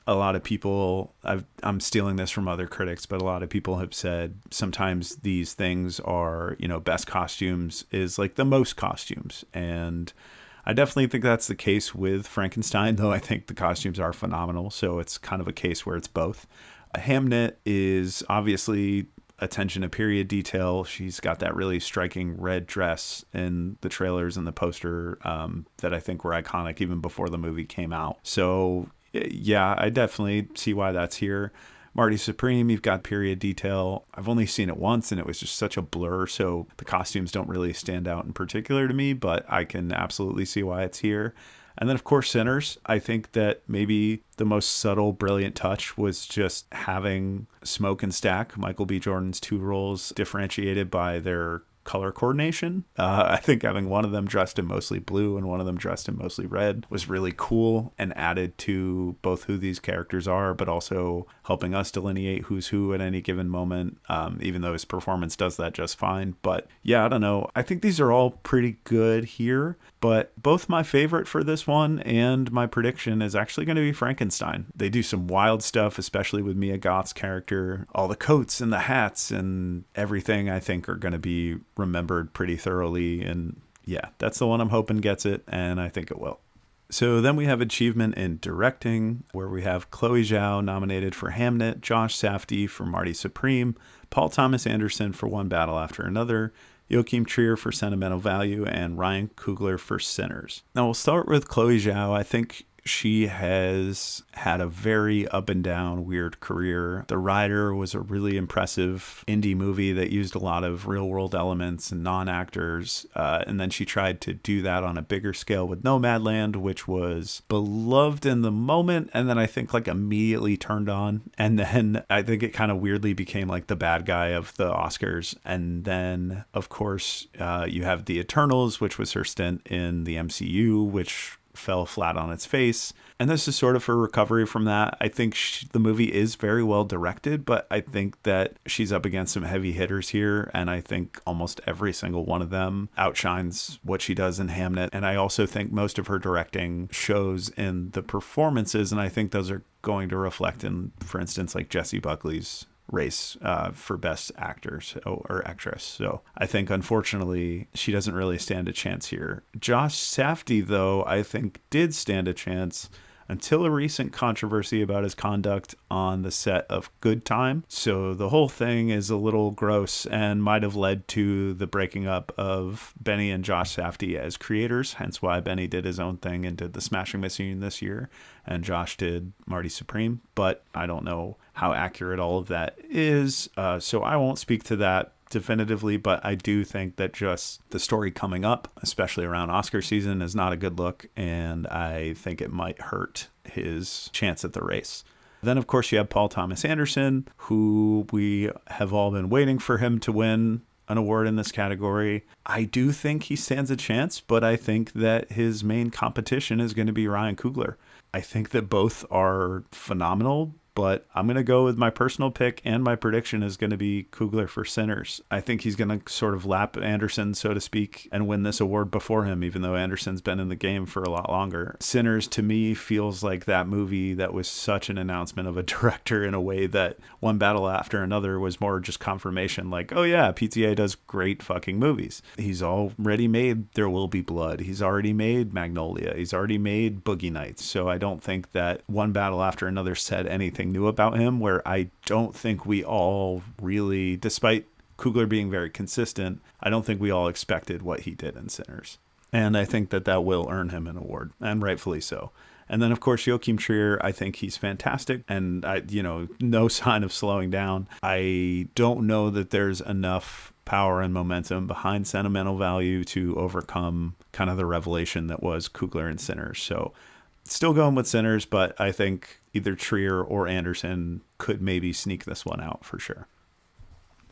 a lot of people, I'm stealing this from other critics, but a lot of people have said sometimes these things are, best costumes is like the most costumes. And I definitely think that's the case with Frankenstein, though I think the costumes are phenomenal. So it's kind of a case where it's both. Hamnet is obviously attention to period detail. She's got that really striking red dress in the trailers and the poster that I think were iconic even before the movie came out. So yeah, I definitely see why that's here. Marty Supreme, you've got period detail. I've only seen it once and it was just such a blur, so the costumes don't really stand out in particular to me, but I can absolutely see why it's here. And then, of course, Sinners. I think that maybe the most subtle, brilliant touch was just having Smoke and Stack, Michael B. Jordan's two roles, differentiated by their color coordination. I think having one of them dressed in mostly blue and one of them dressed in mostly red was really cool and added to both who these characters are, but also helping us delineate who's who at any given moment, even though his performance does that just fine. But yeah, I don't know. I think these are all pretty good here, but both my favorite for this one and my prediction is actually going to be Frankenstein. They do some wild stuff, especially with Mia Goth's character. All the coats and the hats and everything I think are going to be remembered pretty thoroughly. And yeah, that's the one I'm hoping gets it, and I think it will. So then we have achievement in directing, where we have Chloe Zhao nominated for Hamnet, Josh Safdie for Marty Supreme, Paul Thomas Anderson for One Battle After Another, Joachim Trier for Sentimental Value, and Ryan Coogler for Sinners. Now we'll start with Chloe Zhao. I think she has had a very up and down weird career. The Rider was a really impressive indie movie that used a lot of real world elements and non-actors. And then she tried to do that on a bigger scale with Nomadland, which was beloved in the moment. And then I think like immediately turned on. And then I think it kind of weirdly became like the bad guy of the Oscars. And then of course you have The Eternals, which was her stint in the MCU, which fell flat on its face. And this is sort of her recovery from that. I think the movie is very well directed, but I think that she's up against some heavy hitters here. And I think almost every single one of them outshines what she does in Hamnet. And I also think most of her directing shows in the performances. And I think those are going to reflect in, for instance, like Jessie Buckley's race for best actors or actress. So I think unfortunately she doesn't really stand a chance here. Josh Safdie, though, I think did stand a chance until a recent controversy about his conduct on the set of Good Time. So the whole thing is a little gross and might have led to the breaking up of Benny and Josh Safdie as creators, hence why Benny did his own thing and did The Smashing Machine this year, and Josh did Marty Supreme. But I don't know how accurate all of that is, so I won't speak to that definitively, but I do think that just the story coming up, especially around Oscar season, is not a good look, and I think it might hurt his chance at the race. Then, of course, you have Paul Thomas Anderson, who we have all been waiting for him to win an award in this category. I do think he stands a chance, but I think that his main competition is going to be Ryan Coogler. I think that both are phenomenal, but I'm going to go with my personal pick, and my prediction is going to be Coogler for Sinners. I think he's going to sort of lap Anderson, so to speak, and win this award before him, even though Anderson's been in the game for a lot longer. Sinners, to me, feels like that movie that was such an announcement of a director in a way that One Battle After Another was more just confirmation, like, oh yeah, PTA does great fucking movies. He's already made There Will Be Blood. He's already made Magnolia. He's already made Boogie Nights. So I don't think that One Battle After Another said anything new about him, where I don't think we all really, despite Coogler being very consistent, I don't think we all expected what he did in Sinners. And I think that that will earn him an award, and rightfully so. And then, of course, Joachim Trier, I think he's fantastic, and no sign of slowing down. I don't know that there's enough power and momentum behind Sentimental Value to overcome kind of the revelation that was Coogler and Sinners. So still going with Sinners, but I think either Trier or Anderson could maybe sneak this one out for sure.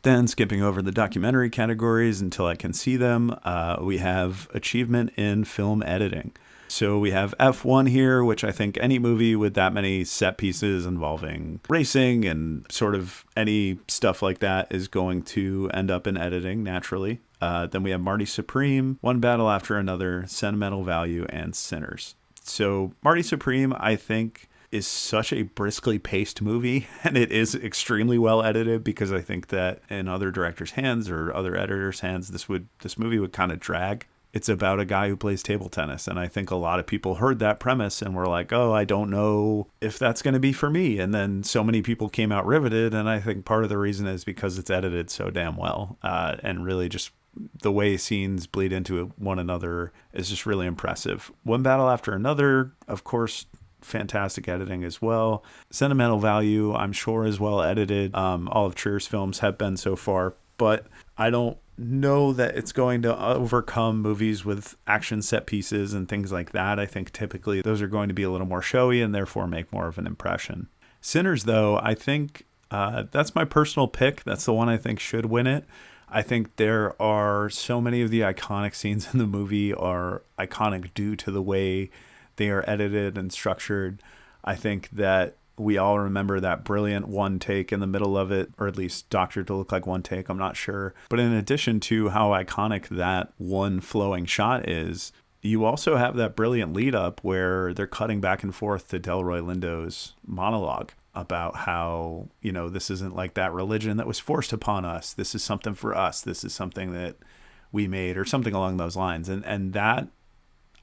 Then skipping over the documentary categories until I can see them, we have achievement in film editing. So we have F1 here, which I think any movie with that many set pieces involving racing and sort of any stuff like that is going to end up in editing naturally. Then we have Marty Supreme, One Battle After Another, Sentimental Value, and Sinners. So Marty Supreme, I think, is such a briskly paced movie, and it is extremely well edited, because I think that in other directors' hands or other editors' hands, this movie would kind of drag. It's about a guy who plays table tennis, and I think a lot of people heard that premise and were like, oh, I don't know if that's going to be for me. And then so many people came out riveted, and I think part of the reason is because it's edited so damn well, and really just the way scenes bleed into one another is just really impressive. One Battle After Another, of course, fantastic editing as well. Sentimental Value, I'm sure, is well edited. All of Trier's films have been so far, but I don't know that it's going to overcome movies with action set pieces and things like that. I think typically those are going to be a little more showy and therefore make more of an impression. Sinners, though, I think that's my personal pick. That's the one I think should win it. I think there are so many of the iconic scenes in the movie are iconic due to the way they are edited and structured. I think that we all remember that brilliant one take in the middle of it, or at least doctored to look like one take, I'm not sure. But in addition to how iconic that one flowing shot is, you also have that brilliant lead up where they're cutting back and forth to Delroy Lindo's monologue about how, this isn't like that religion that was forced upon us. This is something for us. This is something that we made, or something along those lines. And that,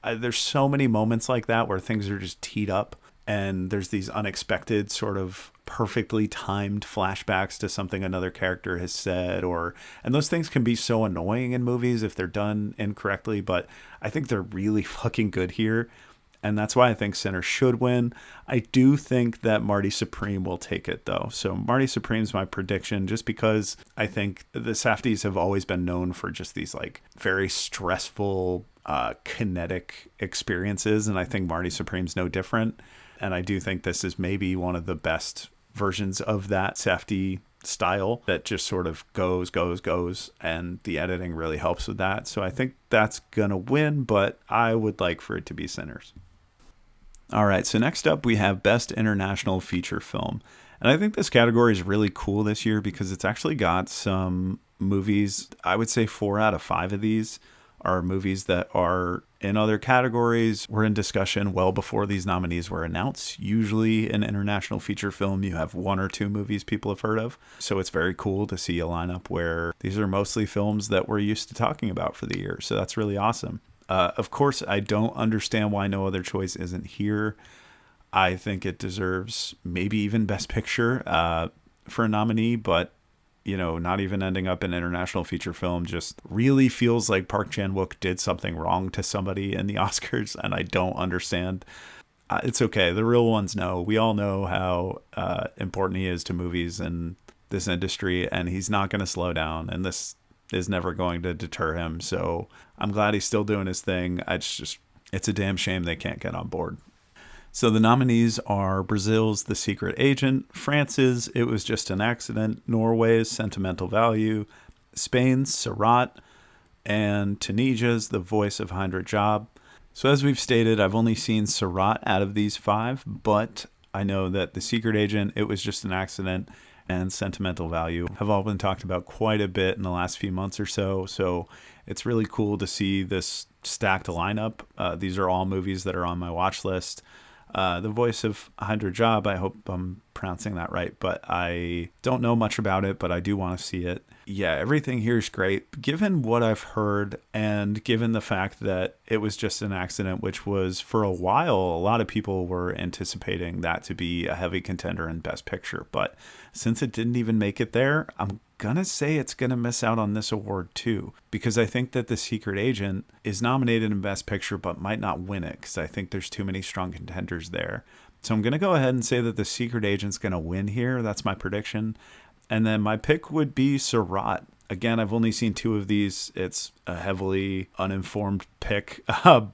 there's so many moments like that where things are just teed up, and there's these unexpected sort of perfectly timed flashbacks to something another character has said, and those things can be so annoying in movies if they're done incorrectly, but I think they're really fucking good here. And that's why I think Sinners should win. I do think that Marty Supreme will take it, though. So Marty Supreme's my prediction, just because I think the Safdies have always been known for just these like very stressful, kinetic experiences. And I think Marty Supreme's no different. And I do think this is maybe one of the best versions of that Safdie style that just sort of goes, and the editing really helps with that. So I think that's gonna win, but I would like for it to be Sinners. All right, so next up we have Best International Feature Film. And I think this category is really cool this year because it's actually got some movies. I would say 4 out of 5 of these are movies that are in other categories, were in discussion well before these nominees were announced. Usually in international feature film, you have 1 or 2 movies people have heard of. So it's very cool to see a lineup where these are mostly films that we're used to talking about for the year. So that's really awesome. Of course, I don't understand why No Other Choice isn't here. I think it deserves maybe even Best Picture for a nominee, but not even ending up in international feature film just really feels like Park Chan-wook did something wrong to somebody in the Oscars, and I don't understand. It's okay. The real ones know. We all know how important he is to movies, and this industry, and he's not going to slow down, and this is never going to deter him. So I'm glad he's still doing his thing. It's a damn shame they can't get on board. So the nominees are Brazil's The Secret Agent, France's It Was Just an Accident, Norway's Sentimental Value, Spain's Surat, and Tunisia's The Voice of Hindra Job. So as we've stated, I've only seen Surat out of these 5, but I know that The Secret Agent, It Was Just an Accident, and Sentimental Value have all been talked about quite a bit in the last few months or so. So it's really cool to see this stacked lineup. These are all movies that are on my watch list. The Voice of Hindra Job, I hope I'm pronouncing that right, but I don't know much about it, but I do want to see it. Yeah, everything here is great. Given what I've heard, and given the fact that It Was Just an Accident, which was for a while, a lot of people were anticipating that to be a heavy contender in Best Picture. But since it didn't even make it there, I'm gonna say it's gonna miss out on this award too, because I think that The Secret Agent is nominated in Best Picture but might not win it, because I think there's too many strong contenders there. So I'm gonna go ahead and say that The Secret Agent's gonna win here. That's my prediction. And then my pick would be Surat. Again, I've only seen 2 of these. It's a heavily uninformed pick,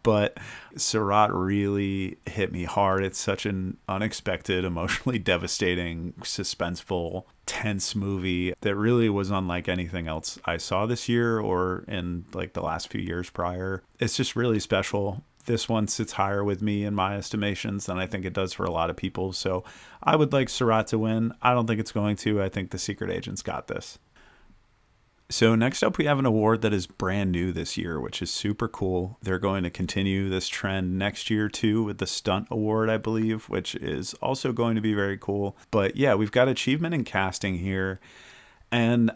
but Surat really hit me hard. It's such an unexpected, emotionally devastating, suspenseful, tense movie that really was unlike anything else I saw this year or in like the last few years prior. It's just really special. This one sits higher with me in my estimations than I think it does for a lot of people. So I would like Surat to win. I don't think it's going to. I think The Secret Agent's got this. So next up, we have an award that is brand new this year, which is super cool. They're going to continue this trend next year too with the Stunt Award, I believe, which is also going to be very cool. But yeah, we've got achievement in casting here. And,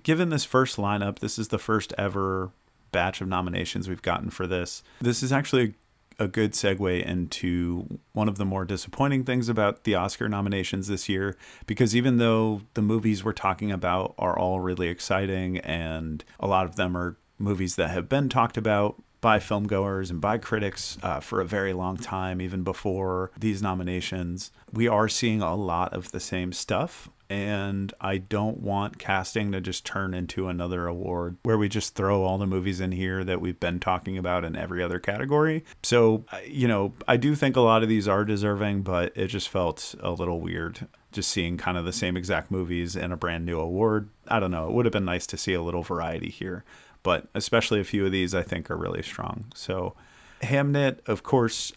given this first lineup, this is the first ever batch of nominations we've gotten for this. This is actually a good segue into one of the more disappointing things about the Oscar nominations this year, because even though the movies we're talking about are all really exciting and a lot of them are movies that have been talked about by filmgoers and by critics for a very long time, even before these nominations, we are seeing a lot of the same stuff. And I don't want casting to just turn into another award where we just throw all the movies in here that we've been talking about in every other category. So, I do think a lot of these are deserving, but it just felt a little weird just seeing kind of the same exact movies in a brand new award. I don't know. It would have been nice to see a little variety here, but especially a few of these I think are really strong. So Hamnet, of course,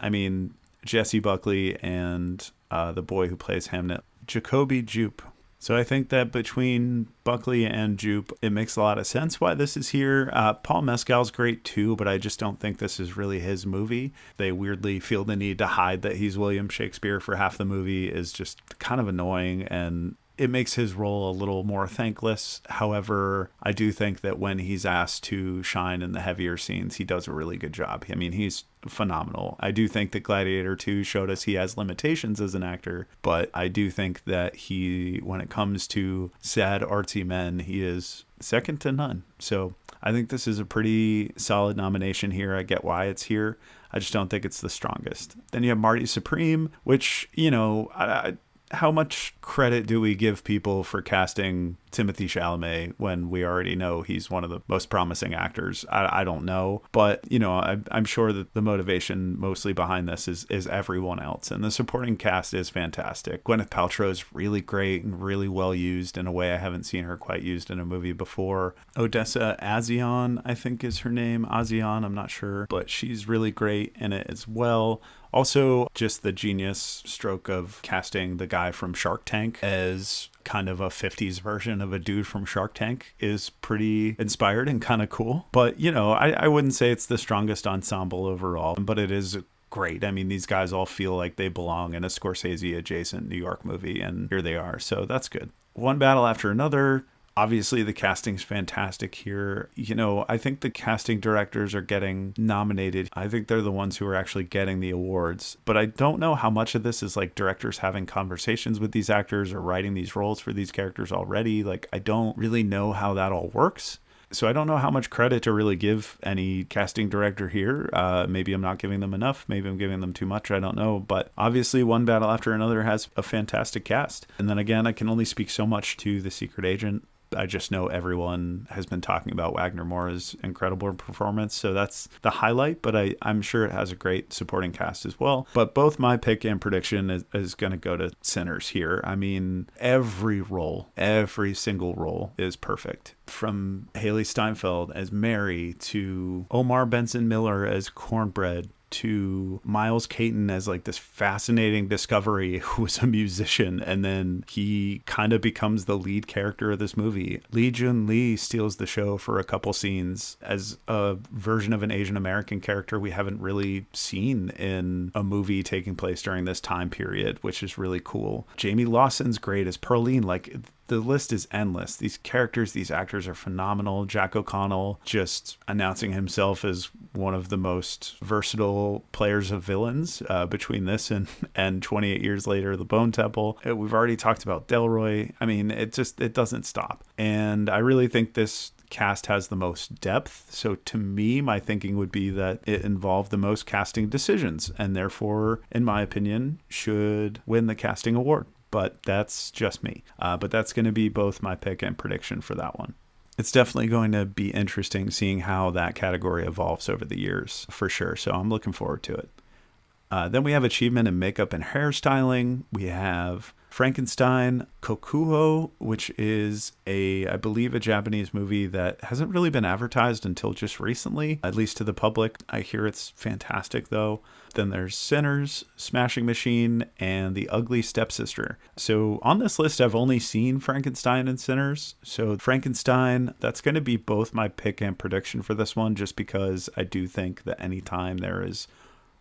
Jesse Buckley and the boy who plays Hamnet, Jacoby Jupe. So I think that between Buckley and Jupe, it makes a lot of sense why this is here. Paul Mescal's great too, but I just don't think this is really his movie. They weirdly feel the need to hide that he's William Shakespeare for half the movie is just kind of annoying, and it makes his role a little more thankless. However, I do think that when he's asked to shine in the heavier scenes, he does a really good job. He's phenomenal. I do think that Gladiator 2 showed us he has limitations as an actor, but I do think that when it comes to sad artsy men, he is second to none. So I think this is a pretty solid nomination here. I get why it's here. I just don't think it's the strongest. Then you have Marty Supreme, which, how much credit do we give people for casting Timothée Chalamet when we already know he's one of the most promising actors? I don't know. But, I'm sure that the motivation mostly behind this is everyone else. And the supporting cast is fantastic. Gwyneth Paltrow is really great and really well used in a way I haven't seen her quite used in a movie before. Odessa A'zion, I think is her name. A'zion, I'm not sure. But she's really great in it as well. Also, just the genius stroke of casting the guy from Shark Tank as kind of a 50s version of a dude from Shark Tank is pretty inspired and kind of cool. But, I wouldn't say it's the strongest ensemble overall, but it is great. These guys all feel like they belong in a Scorsese adjacent New York movie, and here they are. So that's good. One battle after another. Obviously, the casting's fantastic here. I think the casting directors are getting nominated. I think they're the ones who are actually getting the awards. But I don't know how much of this is like directors having conversations with these actors or writing these roles for these characters already. I don't really know how that all works. So I don't know how much credit to really give any casting director here. Maybe I'm not giving them enough. Maybe I'm giving them too much. I don't know. But obviously One Battle After Another has a fantastic cast. And then again, I can only speak so much to The Secret Agent. I just know everyone has been talking about Wagner Moura's incredible performance. So that's the highlight, but I'm sure it has a great supporting cast as well. But both my pick and prediction is going to go to Sinners here. I mean, every single role is perfect. From Haley Steinfeld as Mary to Omar Benson Miller as Cornbread to Miles Caton as like this fascinating discovery who was a musician, and then he kind of becomes the lead character of this movie. Lee Jun Lee steals the show for a couple scenes as a version of an Asian American character we haven't really seen in a movie taking place during this time period, which is really cool. Jamie Lawson's great as Pearline. Like, the list is endless. These characters, these actors are phenomenal. Jack O'Connell just announcing himself as one of the most versatile players of villains between this and 28 years later, The Bone Temple. We've already talked about Delroy. I mean, it doesn't stop. And I really think this cast has the most depth. So to me, my thinking would be that it involved the most casting decisions and therefore, in my opinion, should win the casting award. But that's just me. But that's going to be both my pick and prediction for that one. It's definitely going to be interesting seeing how that category evolves over the years, for sure. So I'm looking forward to it. Then we have achievement in makeup and hairstyling. We have Frankenstein Kokuho, which is I believe a Japanese movie that hasn't really been advertised until just recently, at least to the public. I hear it's fantastic though. Then there's Sinners, Smashing Machine, and The Ugly Stepsister. So on this list, I've only seen Frankenstein and Sinners. So Frankenstein, that's going to be both my pick and prediction for this one, just because I do think that anytime there is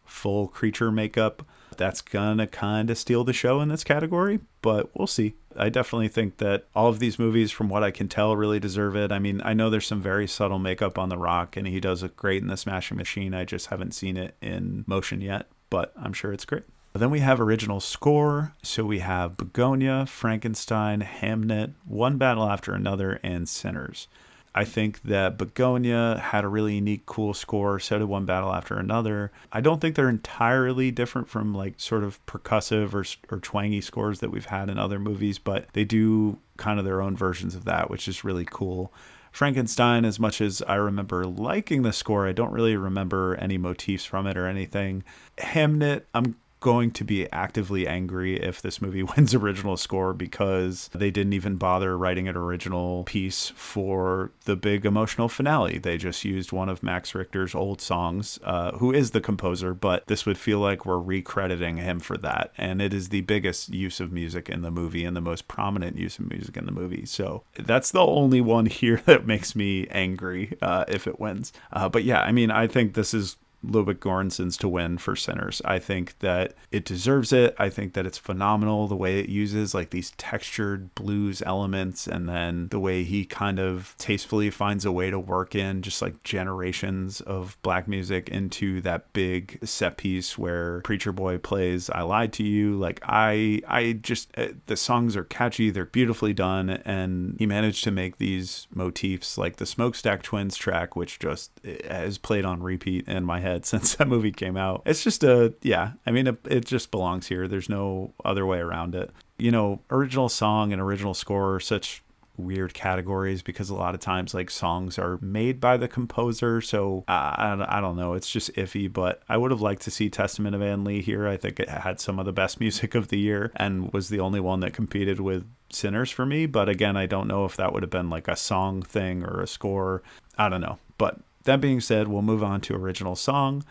full creature makeup, that's gonna kind of steal the show in this category, but we'll see. I definitely think that all of these movies, from what I can tell, really deserve it. I mean, I know there's some very subtle makeup on The Rock, and he does it great in The Smashing Machine. I just haven't seen it in motion yet, but I'm sure it's great. Then we have original score. So we have Begonia, Frankenstein, Hamnet, One Battle After Another, and Sinners. I think that Begonia had a really unique, cool score. So did One Battle After Another. I don't think they're entirely different from like sort of percussive or twangy scores that we've had in other movies, but they do kind of their own versions of that, which is really cool. Frankenstein, as much as I remember liking the score, I don't really remember any motifs from it or anything. Hamnet, I'm going to be actively angry if this movie wins original score, because they didn't even bother writing an original piece for the big emotional finale. They just used one of Max Richter's old songs, who is the composer, but this would feel like we're recrediting him for that. And it is the biggest use of music in the movie and the most prominent use of music in the movie. So that's the only one here that makes me angry if it wins. But yeah, I mean, I think this is Ludwig Göransson's to win for Sinners. I think that it deserves it. I think that it's phenomenal the way it uses like these textured blues elements, and then the way he kind of tastefully finds a way to work in just like generations of black music into that big set piece where Preacher Boy plays I Lied to You. Like I just the songs are catchy, they're beautifully done, and he managed to make these motifs like the Smokestack Twins track, which just has played on repeat in my head since that movie came out. It's just it just belongs here. There's no other way around it. You know, original song and original score are such weird categories because a lot of times like songs are made by the composer, so I don't know, it's just iffy. But I would have liked to see Testament of Ann Lee here. I think it had some of the best music of the year and was the only one that competed with Sinners for me. But again, I don't know if that would have been like a song thing or a score. I don't know. But that being said, we'll move on to original song,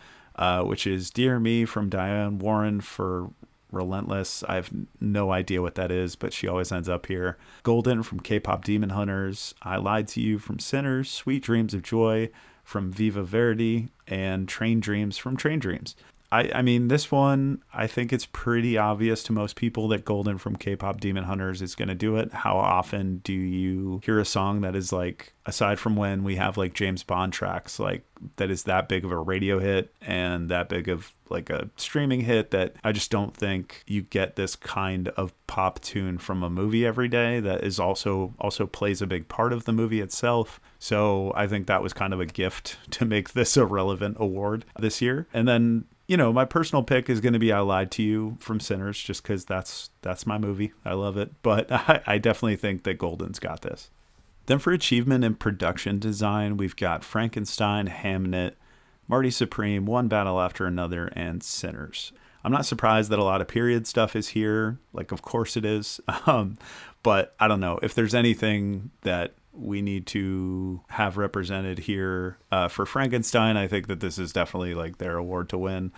which is Dear Me from Diane Warren for Relentless. I have no idea what that is, but she always ends up here. Golden from K-Pop Demon Hunters, I Lied to You from Sinners, Sweet Dreams of Joy from Viva Verdi, and Train Dreams from Train Dreams. I mean, this one, I think it's pretty obvious to most people that Golden from K-pop Demon Hunters is going to do it. How often do you hear a song that is like, aside from when we have like James Bond tracks, like that is that big of a radio hit and that big of like a streaming hit, that I just don't think you get this kind of pop tune from a movie every day that is also plays a big part of the movie itself. So I think that was kind of a gift to make this a relevant award this year. And then, you know, my personal pick is going to be I Lied to You from Sinners, just because that's my movie. I love it. But I definitely think that Golden's got this. Then for achievement in production design, we've got Frankenstein, Hamnet, Marty Supreme, One Battle After Another, and Sinners. I'm not surprised that a lot of period stuff is here. Like, of course it is. But I don't know if there's anything that we need to have represented here for Frankenstein. I think that this is definitely like their award to win.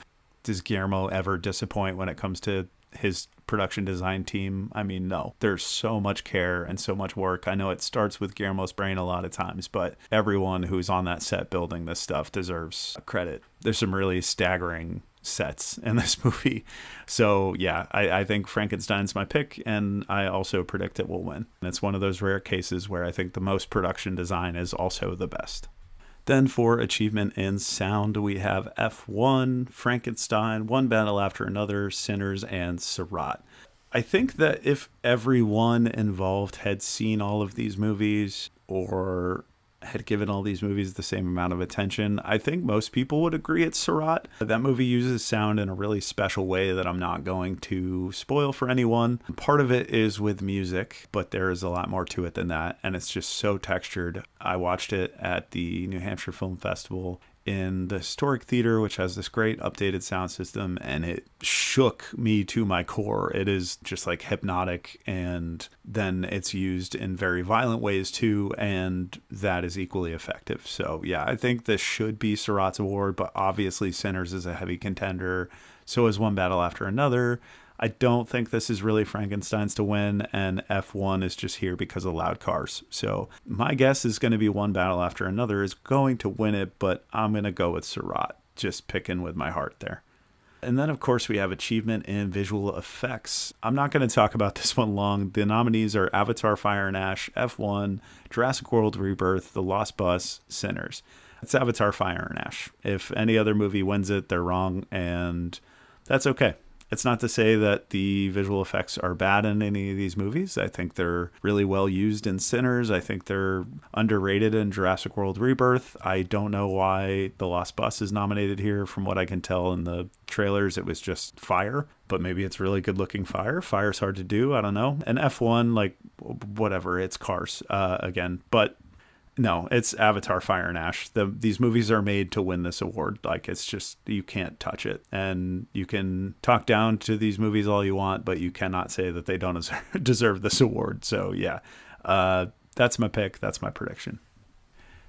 Does Guillermo ever disappoint when it comes to his production design team? I mean, no. There's so much care and so much work. I know it starts with Guillermo's brain a lot of times, but everyone who's on that set building this stuff deserves credit. There's some really staggering sets in this movie. So yeah, I think Frankenstein's my pick, and I also predict it will win. And it's one of those rare cases where I think the most production design is also the best. Then for achievement in sound, we have F1, Frankenstein, One Battle After Another, Sinners, and Seurat. I think that if everyone involved had seen all of these movies or had given all these movies the same amount of attention, I think most people would agree it's Seurat. That movie uses sound in a really special way that I'm not going to spoil for anyone. Part of it is with music, but there is a lot more to it than that, and it's just so textured. I watched it at the New Hampshire Film Festival in the Historic Theater, which has this great updated sound system, and it shook me to my core. It is just like hypnotic, and then it's used in very violent ways too, and that is equally effective. So yeah, I think this should be Seurat's award, but obviously Sinners is a heavy contender. So is One Battle After Another. I don't think this is really Frankenstein's to win, and F1 is just here because of Loud Cars. So my guess is going to be One Battle After Another is going to win it, but I'm going to go with Seurat, just picking with my heart there. And then, of course, we have achievement in visual effects. I'm not going to talk about this one long. The nominees are Avatar, Fire and Ash, F1, Jurassic World Rebirth, The Lost Bus, Sinners. It's Avatar, Fire and Ash. If any other movie wins it, they're wrong, and that's okay. It's not to say that the visual effects are bad in any of these movies. I think they're really well used in Sinners. I think they're underrated in Jurassic World Rebirth. I don't know why The Lost Bus is nominated here. From what I can tell in the trailers, it was just fire, but maybe it's really good looking fire. Fire's hard to do. I don't know. And F1, like, whatever, it's Cars again. But no, it's Avatar, Fire and Ash. These movies are made to win this award. Like, it's just, you can't touch it. And you can talk down to these movies all you want, but you cannot say that they don't deserve this award. So yeah, that's my pick. That's my prediction.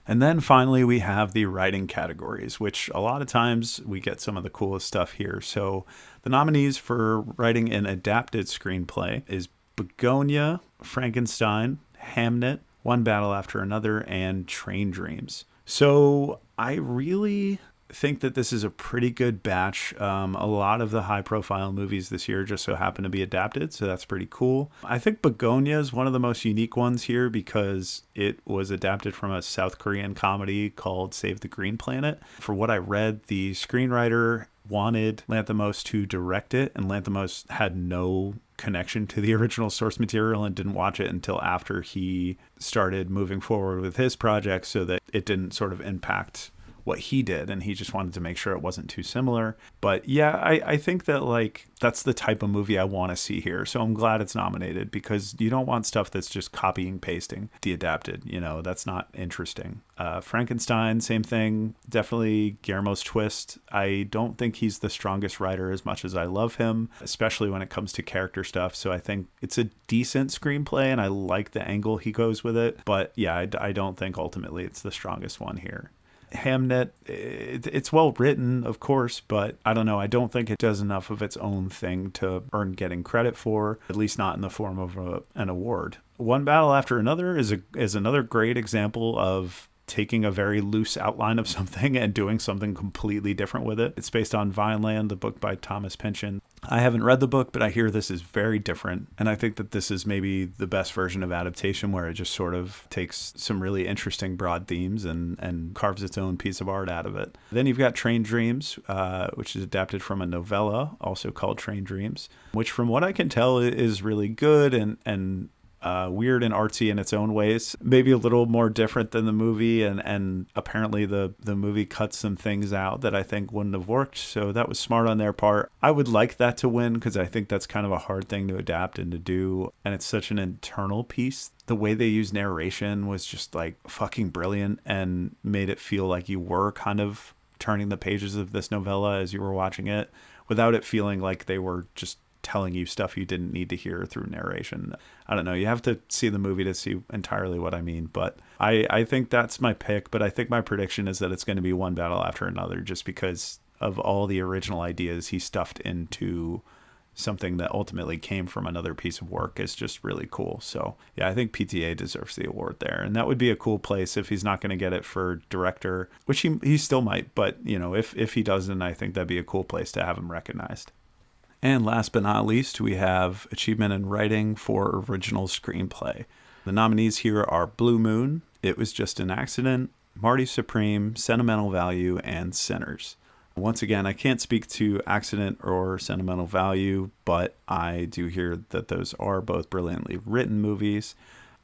And then finally, we have the writing categories, which a lot of times we get some of the coolest stuff here. So the nominees for writing an adapted screenplay is Begonia, Frankenstein, Hamnet, One Battle After Another, and Train Dreams. So I really think that this is a pretty good batch. A lot of the high profile movies this year just so happen to be adapted, so that's pretty cool. I think Begonia is one of the most unique ones here because it was adapted from a South Korean comedy called Save the Green Planet. For what I read, the screenwriter wanted Lanthimos to direct it, and Lanthimos had no connection to the original source material and didn't watch it until after he started moving forward with his project, so that it didn't sort of impact what he did, and he just wanted to make sure it wasn't too similar. But yeah, I think that like that's the type of movie I want to see here, so I'm glad it's nominated, because you don't want stuff that's just copying pasting the adapted, you know, that's not interesting. Frankenstein, same thing, definitely Guillermo's twist. I don't think he's the strongest writer as much as I love him, especially when it comes to character stuff, so I think it's a decent screenplay and I like the angle he goes with it, but yeah, I don't think ultimately it's the strongest one here. Hamnet, it's well written, of course, but I don't know. I don't think it does enough of its own thing to earn getting credit for, at least not in the form of an award. One Battle After Another is another great example of taking a very loose outline of something and doing something completely different with it. It's based on Vineland, the book by Thomas Pynchon. I haven't read the book, but I hear this is very different. And I think that this is maybe the best version of adaptation, where it just sort of takes some really interesting broad themes and carves its own piece of art out of it. Then you've got Train Dreams, which is adapted from a novella, also called Train Dreams, which from what I can tell is really good and weird and artsy in its own ways, maybe a little more different than the movie, and apparently the movie cuts some things out that I think wouldn't have worked, so that was smart on their part. I would like that to win, because I think that's kind of a hard thing to adapt and to do, and it's such an internal piece. The way they use narration was just like fucking brilliant and made it feel like you were kind of turning the pages of this novella as you were watching it, without it feeling like they were just telling you stuff you didn't need to hear through narration. I don't know. You have to see the movie to see entirely what I mean, but I think that's my pick. But I think my prediction is that it's going to be one battle after another, just because of all the original ideas he stuffed into something that ultimately came from another piece of work is just really cool. So yeah, I think PTA deserves the award there. And that would be a cool place if he's not going to get it for director, which he still might. But, you know, if he doesn't, I think that'd be a cool place to have him recognized. And last but not least, we have Achievement in Writing for Original Screenplay. The nominees here are Blue Moon, It Was Just an Accident, Marty Supreme, Sentimental Value, and Sinners. Once again, I can't speak to Accident or Sentimental Value, but I do hear that those are both brilliantly written movies.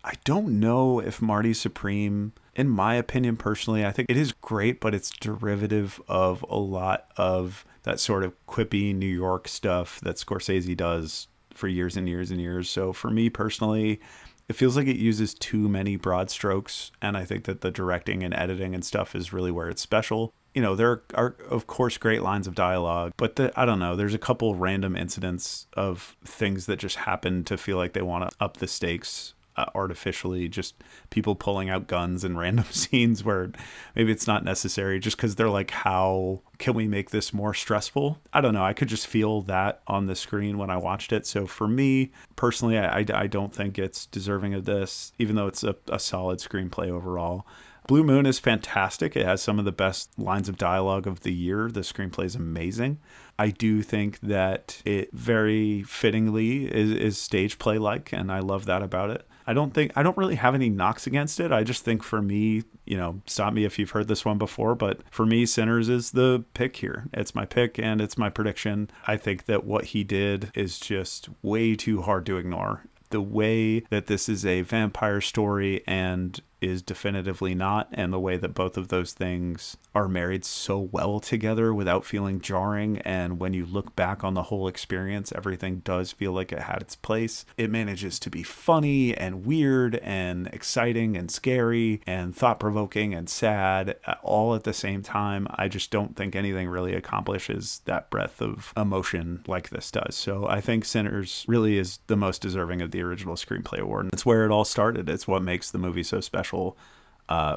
I don't know if Marty Supreme, in my opinion personally, I think it is great, but it's derivative of a lot of that sort of quippy New York stuff that Scorsese does for years and years and years. So for me personally, it feels like it uses too many broad strokes, and I think that the directing and editing and stuff is really where it's special. You know, there are, of course, great lines of dialogue, but I don't know, there's a couple random incidents of things that just happen to feel like they want to up the stakes artificially, just people pulling out guns in random scenes where maybe it's not necessary, just because they're like, how can we make this more stressful? I don't know. I could just feel that on the screen when I watched it. So for me personally, I don't think it's deserving of this, even though it's a solid screenplay overall. Blue Moon is fantastic. It has some of the best lines of dialogue of the year. The screenplay is amazing. I do think that it very fittingly is stage play like, and I love that about it. I don't really have any knocks against it. I just think for me, you know, stop me if you've heard this one before, but for me, Sinners is the pick here. It's my pick and it's my prediction. I think that what he did is just way too hard to ignore. The way that this is a vampire story and is definitively not, and the way that both of those things are married so well together without feeling jarring, and when you look back on the whole experience, everything does feel like it had its place. It manages to be funny and weird and exciting and scary and thought-provoking and sad all at the same time. I just don't think anything really accomplishes that breadth of emotion like this does. So I think Sinners really is the most deserving of the original screenplay award. It's where it all started. It's what makes the movie so special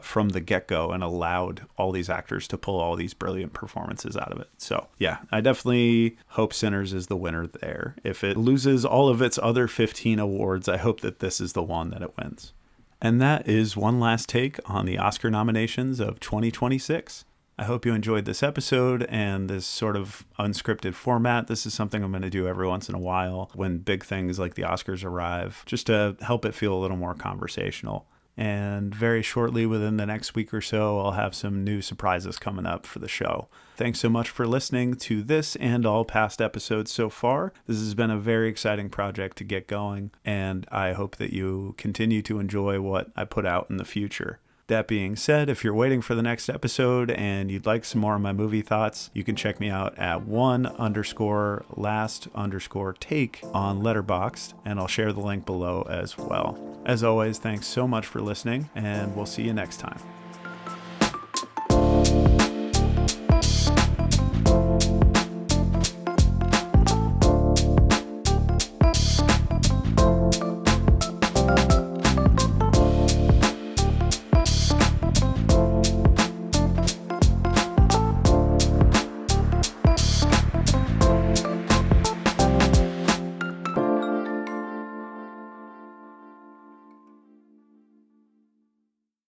from the get-go and allowed all these actors to pull all these brilliant performances out of it. So yeah, I definitely hope Sinners is the winner there. If it loses all of its other 15 awards, I hope that this is the one that it wins. And that is one last take on the Oscar nominations of 2026. I hope you enjoyed this episode and this sort of unscripted format. This is something I'm going to do every once in a while when big things like the Oscars arrive, just to help it feel a little more conversational. And very shortly, within the next week or so, I'll have some new surprises coming up for the show. Thanks so much for listening to this and all past episodes so far. This has been a very exciting project to get going, and I hope that you continue to enjoy what I put out in the future. That being said, if you're waiting for the next episode and you'd like some more of my movie thoughts, you can check me out at one_last_take on Letterboxd, and I'll share the link below as well. As always, thanks so much for listening, and we'll see you next time.